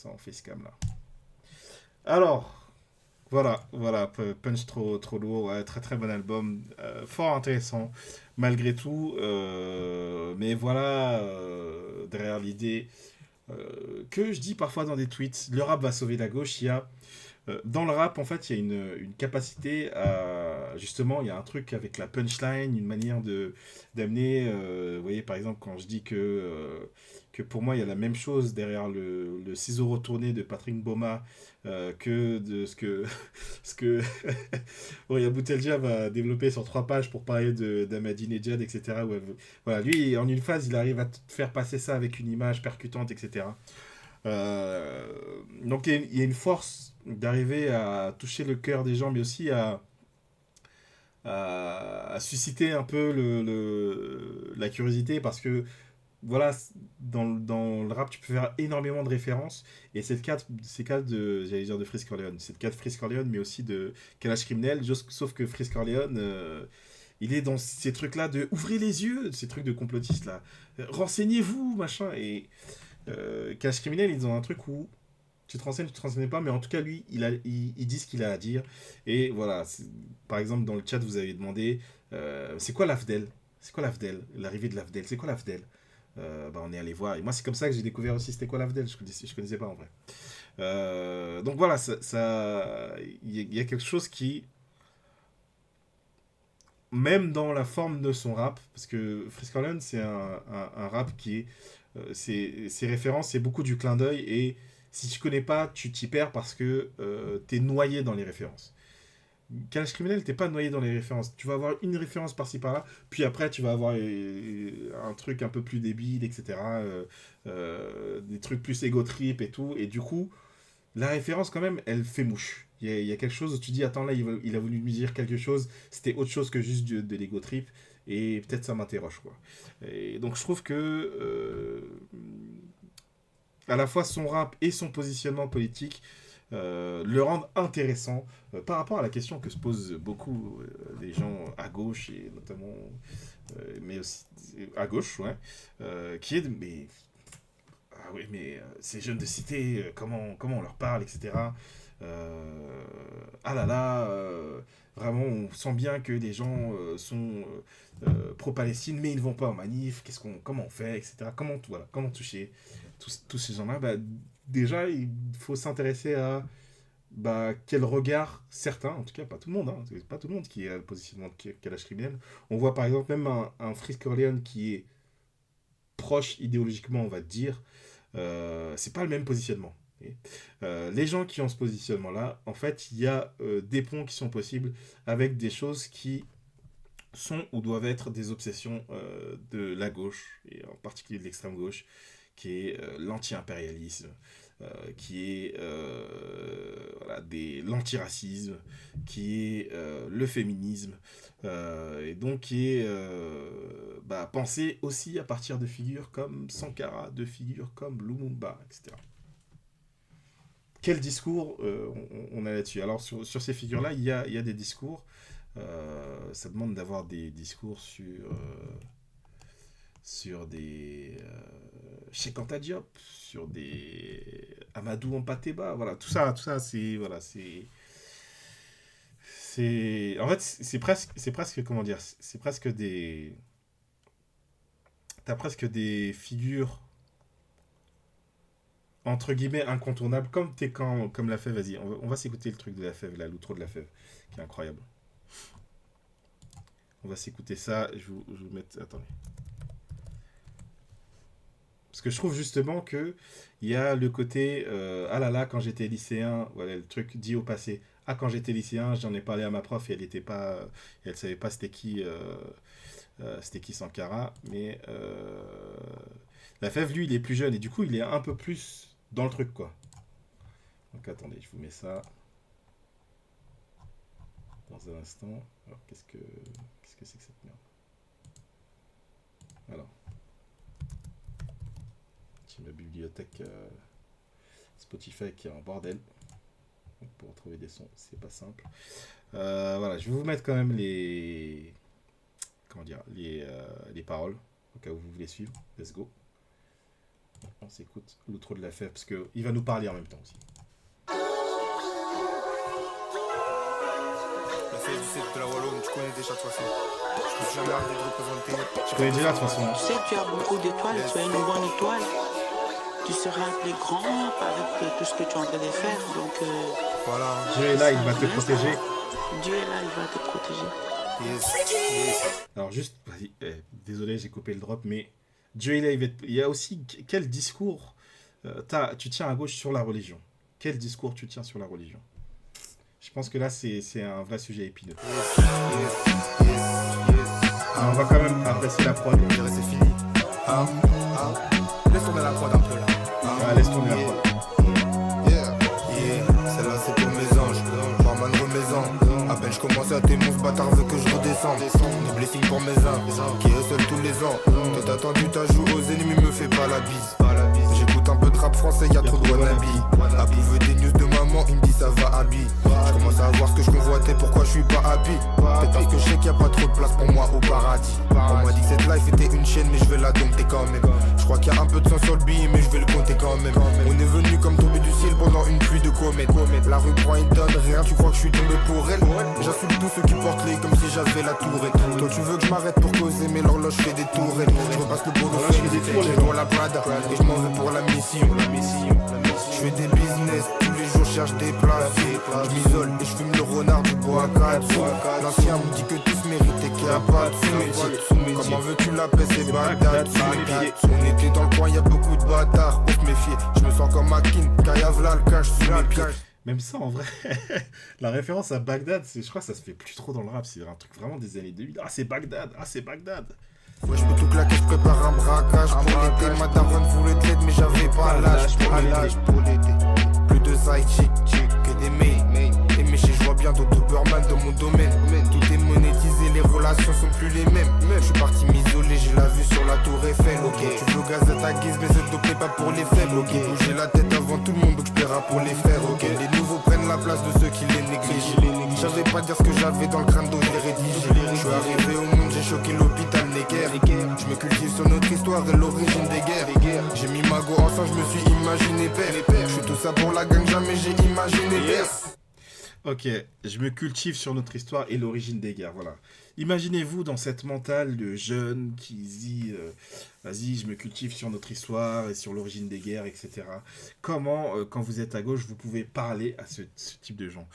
en facecam là. Alors, voilà, Punch trop lourd, ouais, très bon album, fort intéressant malgré tout, mais voilà, derrière l'idée que je dis parfois dans des tweets, le rap va sauver la gauche, il y a dans le rap, en fait, il y a une capacité à... Justement, il y a un truc avec la punchline, une manière d'amener... vous voyez, par exemple, quand je dis que pour moi, il y a la même chose derrière le ciseau retourné de Patrick Boma que de ce que... bon, il y a Boutelja va développer sur 3 pages pour parler d'Ahmadinejad, etc. Où voilà, lui, en une phase, il arrive à te faire passer ça avec une image percutante, etc. Donc, il y a une force d'arriver à toucher le cœur des gens, mais aussi à susciter un peu la curiosité, parce que voilà, dans le rap, tu peux faire énormément de références, et c'est le cas de, j'allais dire de Frisk Orleans, c'est le cas de Frisk Orleans, mais aussi de Kalash Criminel, sauf que Frisk Orleans, il est dans ces trucs-là de ouvrez les yeux, ces trucs de complotistes là, renseignez-vous, machin, et Kalash Criminel, ils ont un truc où tu te renseignes pas, mais en tout cas, lui, il dit ce qu'il a à dire. Et voilà, par exemple, dans le chat, vous avez demandé c'est quoi l'AFDEL ? C'est quoi l'AFDEL ? L'arrivée de l'AFDEL, c'est quoi l'AFDEL ? On est allé voir. Et moi, c'est comme ça que j'ai découvert aussi c'était quoi l'AFDEL. Je connaissais pas en vrai. Donc voilà, il y a quelque chose qui, même dans la forme de son rap, parce que Frisk Orleans, c'est un rap qui est. Ses références, c'est beaucoup du clin d'œil, et si tu connais pas, tu t'y perds parce que t'es noyé dans les références. Kalash Criminel, t'es pas noyé dans les références. Tu vas avoir une référence par-ci par-là, puis après tu vas avoir un truc un peu plus débile, etc. Des trucs plus ego trip et tout, et du coup, la référence quand même, elle fait mouche. Il y a quelque chose où tu dis, attends là, il a voulu me dire quelque chose, c'était autre chose que juste de l'ego trip. Et peut-être ça m'interroge, quoi. Et donc je trouve que à la fois son rap et son positionnement politique le rendent intéressant par rapport à la question que se posent beaucoup des gens à gauche, et notamment mais aussi à gauche, ouais, qui est de, mais ah oui, mais ces jeunes de cité, comment on leur parle, etc. Ah là là, vraiment, on sent bien que les gens sont pro-Palestine, mais ils ne vont pas en manif. Comment on fait, etc. Comment toucher tous ces gens-là. Déjà, il faut s'intéresser à quel regard certains, en tout cas pas tout le monde, hein, c'est pas tout le monde qui a le positionnement de Kalash Criminel. On voit par exemple même un Frisk Orleans qui est proche idéologiquement, on va dire, c'est pas le même positionnement. Les gens qui ont ce positionnement-là, en fait, il y a des ponts qui sont possibles avec des choses qui sont ou doivent être des obsessions de la gauche, et en particulier de l'extrême gauche, qui est l'anti-impérialisme, qui est voilà, l'antiracisme, qui est le féminisme, et donc qui est pensé aussi à partir de figures comme Sankara, de figures comme Lumumba, etc. Quel discours on a là-dessus? Alors sur ces figures-là, il y a des discours. Ça demande d'avoir des discours sur des Cheikh Anta Diop, sur des Amadou Hampâté-Bâ, voilà, tout ça c'est en fait c'est presque comment dire, c'est presque des t'as presque des figures entre guillemets incontournables comme La Fève. Vas-y, on va s'écouter le truc de La Fève là, l'outro de La Fève qui est incroyable. On va s'écouter ça, je vous mettre... Attendez. Parce que je trouve justement que il y a le côté ah là là, quand j'étais lycéen, voilà le truc dit au passé. Ah, quand j'étais lycéen, j'en ai parlé à ma prof et elle savait pas c'était qui Sankara, mais La Fève, lui, il est plus jeune et du coup, il est un peu plus dans le truc, quoi. Donc attendez, je vous mets ça dans un instant. Alors, qu'est-ce que c'est que cette merde? Alors, j'ai ma bibliothèque Spotify qui est en bordel. Donc, pour retrouver des sons, c'est pas simple. Voilà, je vais vous mettre quand même les paroles au cas où vous voulez suivre. Let's go. On s'écoute l'outro de La Fève parce que il va nous parler en même temps aussi. La Fève du secteur de la Wallonne, tu connais déjà de toute façon. Je me suis jamais arrêté de représenter. Je connais déjà de toute façon. Tu sais, tu as beaucoup d'étoiles, tu as une bonne étoile. Tu seras plus grand avec tout ce que tu es en train de faire. Donc, voilà. Dieu est là, il va te protéger. Dieu est là, il va te protéger. Yes. Alors juste, vas-y, désolé, j'ai coupé le drop, mais Dieu est là, il y a aussi quel discours tu tiens à gauche sur la religion. Quel discours tu tiens sur la religion? Je pense que là, c'est un vrai sujet épineux. Alors, on va quand même apprécier la prod. Je dirais c'est fini. Laisse tourner la prod un peu là. Laisse tourner la prod. Celle-là c'est pour mes anges. Barman remaisant. À peine je commence à t'aimer, ce bâtard veut que je redescende. Des blessings pour mes âmes, qui est seul tous les ans. T'as attendu, t'as joué aux ennemis, me fais pas la bise. J'écoute un peu de rap français, y'a trop de wannabe. Abou veut des news de maman, il me dit ça va Abby. Je commence à voir ce que je convoitais, pourquoi je suis pas happy. Peut-être parce que je sais qu'il y a pas trop de place pour moi au paradis. On m'a dit que cette life était une chaîne, mais je vais la dompter quand même. Je crois qu'il y a un peu de sang sur le billet, mais je vais le compter quand même. On est venu comme tomber du ciel pendant une pluie de comètes. La rue prend et donne rien, tu crois que je suis tombé pour elle. J'insulte tous ceux qui portent les comme si j'avais la tourette. Toi tu veux que je m'arrête pour causer, mais l'horloge fait des tourelles. Je repasse le boulot, je dois la Prada et je m'en veux pour la mission. Je fais des business, tous les jours je cherche des places. Je m'isole et je fume le renard du bois à 4. L'ancien me dit que tous méritaient qu'il n'y a pas de sous-métier. Comment veux-tu la paix, c'est Bagdad sous mes pieds. On était dans le coin, y'a beaucoup de bâtards, pour se méfier. Je me sens comme Akin, Kayavla le cache sous mes pieds. Même ça, en vrai, la référence à Bagdad, je crois que ça se fait plus trop dans le rap. C'est un truc vraiment des années 2000. Ah, c'est Bagdad. Ah, c'est Bagdad. Ouais, je peux tout claquer, je prépare un braquage. Pour l'été, ma daronne voulait de l'aide, mais j'avais pas l'âge pour l'été. Plus de side chick que des mails. Et mes je vois bien d'autres Doberman dans mon domaine. Tout est monétisé, les relations sont plus les mêmes. Je suis parti m'isoler, j'ai la vue sur la tour Eiffel. Ok, tu veux gaz à ta guise, mais cette dope n'est pas pour les faibles. Ok, bouger la tête avant tout le monde, donc je paierai pour les faire. Ok, les nouveaux prennent la place de ceux qui les négligent. J'avais pas dire ce que j'avais dans le crâne, donc je l'ai rédigé. Je suis arrivé au monde, j'ai choqué l'hôpital Necker. Je me cultive sur notre histoire et l'origine des guerres. J'ai mis Mago ensemble, je me suis imaginé père. Je suis tout ça pour la gang, jamais j'ai imaginé père. Ok, je me cultive sur notre histoire et l'origine des guerres, voilà. Imaginez-vous dans cette mentale de jeune qui dit vas-y, je me cultive sur notre histoire et sur l'origine des guerres, etc. Comment, quand vous êtes à gauche, vous pouvez parler à ce type de gens.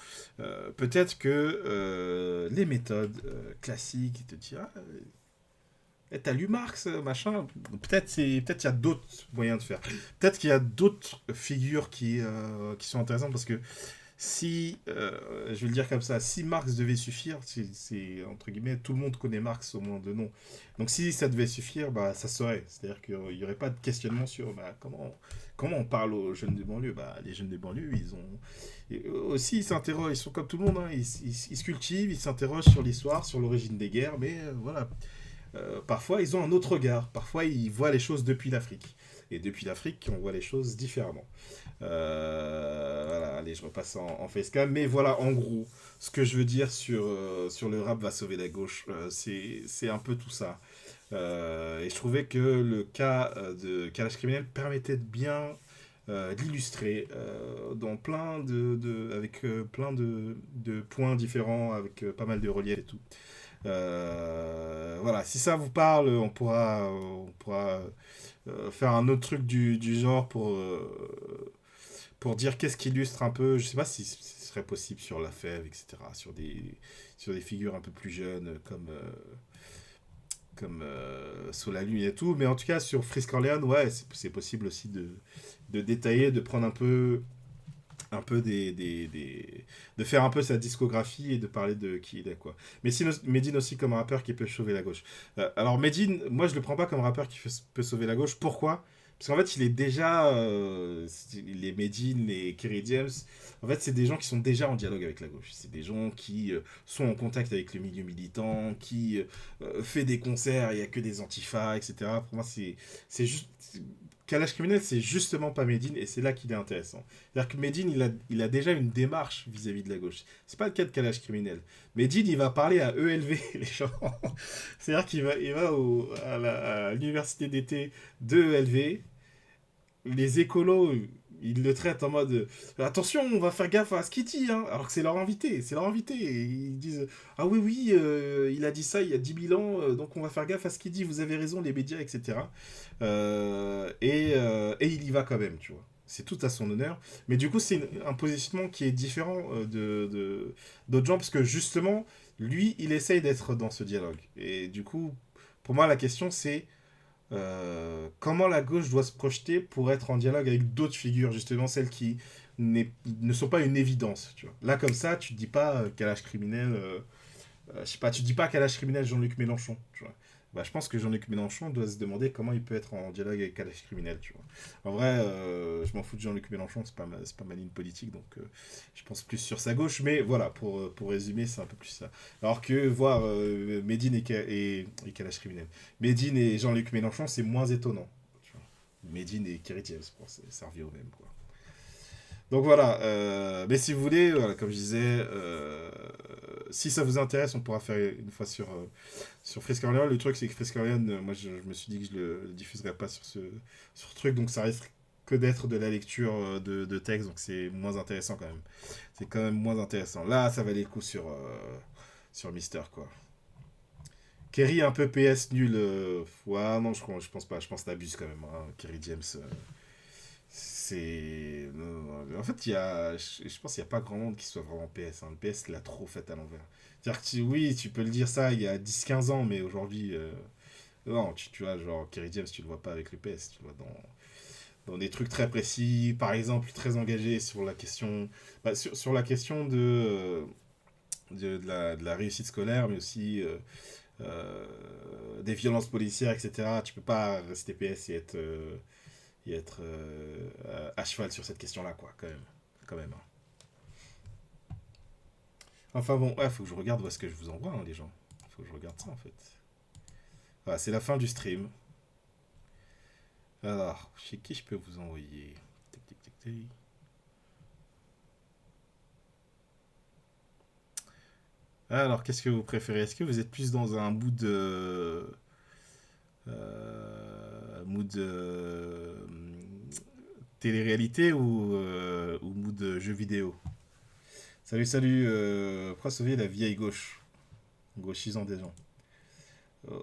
Peut-être que les méthodes classiques te disent t'as lu Marx, machin. Peut-être il y a d'autres moyens de faire. Peut-être qu'il y a d'autres figures qui sont intéressantes parce que si, je vais le dire comme ça, si Marx devait suffire, entre guillemets, tout le monde connaît Marx au moins de nom. Donc si ça devait suffire, bah ça serait. C'est-à-dire qu'il n'y aurait pas de questionnement sur comment on parle aux jeunes des banlieues. Bah les jeunes des banlieues, aussi ils s'interrogent, ils sont comme tout le monde, hein, ils se cultivent, ils s'interrogent sur l'histoire, sur l'origine des guerres, mais voilà. Parfois ils ont un autre regard, parfois ils voient les choses depuis l'Afrique. Et depuis l'Afrique, on voit les choses différemment. Voilà, allez, je repasse en facecam. Mais voilà, en gros, ce que je veux dire sur le rap va sauver la gauche, c'est un peu tout ça. Et je trouvais que le cas de Kalash Criminel permettait de bien l'illustrer dans avec plein de points différents, avec pas mal de reliefs et tout. Voilà, si ça vous parle, on pourra faire un autre truc du genre pour dire qu'est-ce qui illustre un peu. Je sais pas si ce serait possible sur la fève, etc. Sur des figures un peu plus jeunes comme Sous la Lune et tout. Mais en tout cas, sur Frisk Orleans, ouais, c'est possible aussi de détailler, de prendre un peu de faire un peu sa discographie et de parler de qui il est, quoi. Mais sinon, Medine aussi comme un rappeur qui peut sauver la gauche. Alors Medine, moi je le prends pas comme un rappeur qui peut sauver la gauche. Pourquoi? Parce qu'en fait il est déjà les Medine, les Kerry James, en fait c'est des gens qui sont déjà en dialogue avec la gauche. C'est des gens qui sont en contact avec le milieu militant, qui fait des concerts, il y a que des antifas, etc. Pour moi c'est juste... Kalash Criminel, c'est justement pas Medine, et c'est là qu'il est intéressant. C'est-à-dire que Medine, il a déjà une démarche vis-à-vis de la gauche. C'est pas le cas de Kalash Criminel. Medine, il va parler à ELV, les gens. C'est-à-dire qu'il va à l'université d'été de ELV. Les écolos, ils le traitent en mode attention, on va faire gaffe à ce qu'il dit, hein. Alors que c'est leur invité. Et ils disent ah oui, il a dit ça il y a 10 000 ans, donc on va faire gaffe à ce qu'il dit, vous avez raison, les médias, etc. Et il y va quand même, tu vois. C'est tout à son honneur. Mais du coup, c'est un positionnement qui est différent d'autres gens, parce que justement, lui, il essaye d'être dans ce dialogue. Et du coup, pour moi, la question, c'est comment la gauche doit se projeter pour être en dialogue avec d'autres figures, justement celles qui ne sont pas une évidence, tu vois. Là, comme ça, tu te dis pas Kalash Criminel, je sais pas, tu te dis pas Kalash Criminel Jean-Luc Mélenchon, tu vois. Bah, je pense que Jean-Luc Mélenchon doit se demander comment il peut être en dialogue avec Kalash Criminel, tu vois. En vrai, je m'en fous de Jean-Luc Mélenchon, c'est pas ma ligne politique, donc je pense plus sur sa gauche, mais voilà, pour résumer, c'est un peu plus ça. Alors que voir Medine et Kalash Criminel. Medine et Jean-Luc Mélenchon, c'est moins étonnant, tu vois. Medine et Kerry James, ça revient au même, quoi. Donc voilà, mais si vous voulez, voilà, comme je disais, si ça vous intéresse, on pourra faire une fois sur Frisk Orleans. Le truc, c'est que Frisk Orleans, moi je me suis dit que je le diffuserais pas sur ce truc, donc ça risque que d'être de la lecture de texte, donc c'est moins intéressant quand même. C'est quand même moins intéressant. Là, ça valait le coup sur Mister, quoi. Kerry un peu PS nul. Ouais, non, je pense pas. Je pense que t'abuses quand même, hein. Kerry James. C'est... En fait, je pense qu'il n'y a pas grand monde qui soit vraiment PS, hein. Le PS l'a trop fait à l'envers. C'est-à-dire que oui, tu peux le dire ça il y a 10-15 ans, mais aujourd'hui, non, tu vois, genre, Kerry James, tu le vois pas avec le PS, tu le vois dans des trucs très précis, par exemple, très engagé sur la question, sur la question de la réussite scolaire, mais aussi des violences policières, etc. Tu peux pas rester PS et être à cheval sur cette question-là, quoi, quand même, hein. Enfin bon, ouais, faut que je regarde où est-ce que je vous envoie, hein, les gens. Faut que je regarde ça, en fait. Voilà, c'est la fin du stream. Alors, chez qui je peux vous envoyer? Tic, tic, tic, tic. Alors, qu'est-ce que vous préférez? Est-ce que vous êtes plus dans un mood télé-réalité ou mood jeu vidéo? Salut, pourquoi sauver la vieille gauche? Gauchisant des gens.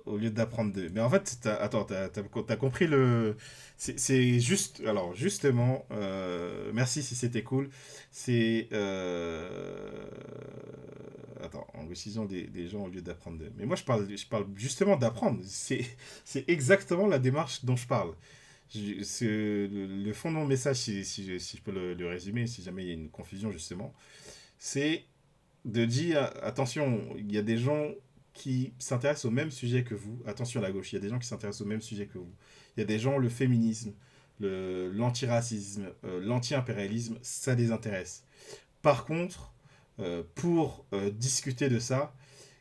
au lieu d'apprendre d'eux. Mais en fait, t'as compris le... C'est juste... Alors, justement, merci si c'était cool. C'est... Attends, anglicisant des gens au lieu d'apprendre d'eux. Mais moi, je parle justement d'apprendre. C'est exactement la démarche dont je parle. Le fond de mon message, si je peux le résumer, si jamais il y a une confusion, justement, c'est de dire, attention, il y a des gens qui s'intéressent au même sujet que vous. Attention à la gauche, il y a des gens qui s'intéressent au même sujet que vous. Il y a des gens, le féminisme, l'antiracisme, l'anti-impérialisme, ça les intéresse. Par contre, pour discuter de ça,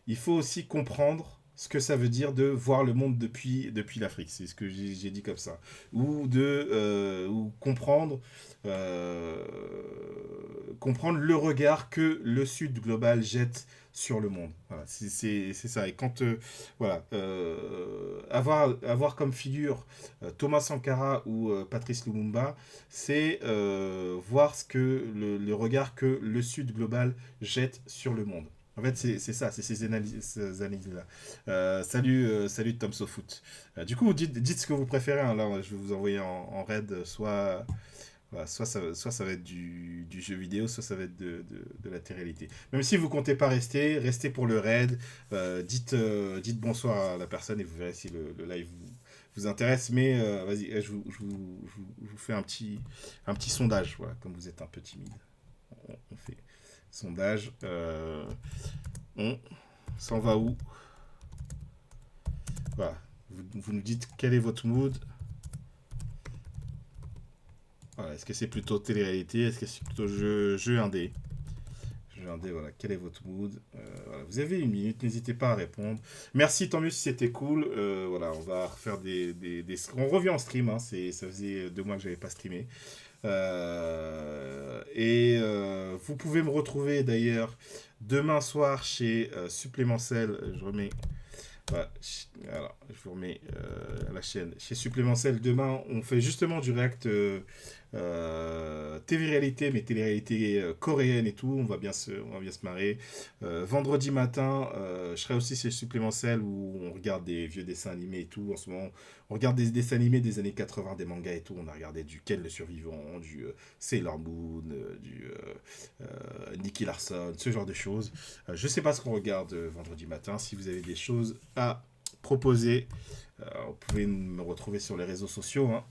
il faut aussi comprendre ce que ça veut dire de voir le monde depuis l'Afrique. C'est ce que j'ai dit comme ça. Ou comprendre le regard que le Sud global jette sur le monde. Voilà, c'est ça. Et quand avoir comme figure Thomas Sankara ou Patrice Lumumba, c'est voir le regard que le Sud global jette sur le monde. En fait, c'est ça, c'est ces analyses-là. Salut Tom SoFoot. Du coup, dites ce que vous préférez. Hein. Là, je vais vous envoyer en raid, soit ça va être du jeu vidéo, soit ça va être de la télé-réalité. Même si vous comptez pas restez pour le raid. Dites bonsoir à la personne et vous verrez si le live vous intéresse. Mais vas-y, je vous fais un petit sondage. Voilà, comme vous êtes un peu timide. On fait sondage. On s'en va où? Voilà. Vous nous dites quel est votre mood. Voilà. Est-ce que c'est plutôt télé-réalité? Est-ce que c'est plutôt jeu indé? Jeu indé, voilà. Quel est votre mood? Voilà. Vous avez 1 minute, n'hésitez pas à répondre. Merci, tant mieux si c'était cool. Voilà, on va refaire on revient en stream, hein. Ça faisait 2 mois que je n'avais pas streamé. Vous pouvez me retrouver d'ailleurs demain soir chez Supplémentaire. Je remets. Voilà, alors, je vous remets la chaîne. Chez Supplémentaire, demain, on fait justement du React TV-réalité, mais télé-réalité coréenne et tout. On va bien se marrer. Vendredi matin, je serai aussi chez Supplémentaire où on regarde des vieux dessins animés et tout. En ce moment, on regarde des dessins animés des années 80, des mangas et tout. On a regardé du Ken le Survivant, du Sailor Moon, du Nicky Larson, ce genre de choses. Je sais pas ce qu'on regarde vendredi matin. Si vous avez des choses à proposer, vous pouvez me retrouver sur les réseaux sociaux. Hein.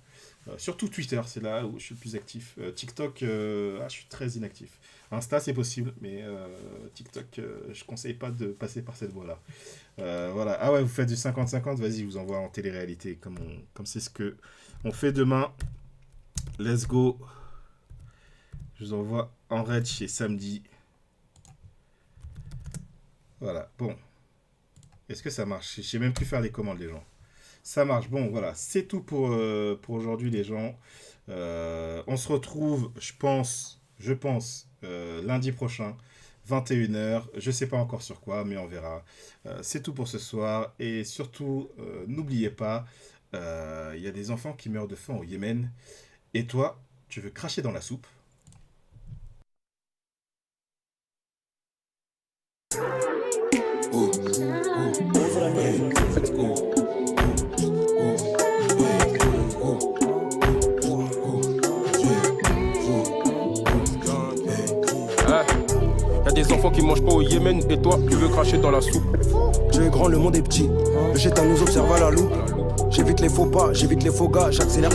Surtout Twitter, c'est là où je suis le plus actif. TikTok, je suis très inactif. Insta, c'est possible, mais TikTok, je conseille pas de passer par cette voie-là. Voilà. Ah ouais, vous faites du 50-50, vas-y, je vous envoie en télé-réalité, comme c'est ce que on fait demain. Let's go. Je vous envoie en raid chez Samedi. Voilà, bon. Est-ce que ça marche? Je sais même plus faire les commandes, les gens. Ça marche. Bon, voilà. C'est tout pour aujourd'hui, les gens. On se retrouve, je pense, lundi prochain, 21h. Je ne sais pas encore sur quoi, mais on verra. C'est tout pour ce soir. Et surtout, n'oubliez pas, il y a des enfants qui meurent de faim au Yémen. Et toi, tu veux cracher dans la soupe? Y'a des enfants qui mangent pas au Yémen et toi tu veux cracher dans la soupe. Dieu est grand, le monde est petit. Le chétan nous observe à la loupe. J'évite les faux pas, j'évite les faux gars, j'accélère,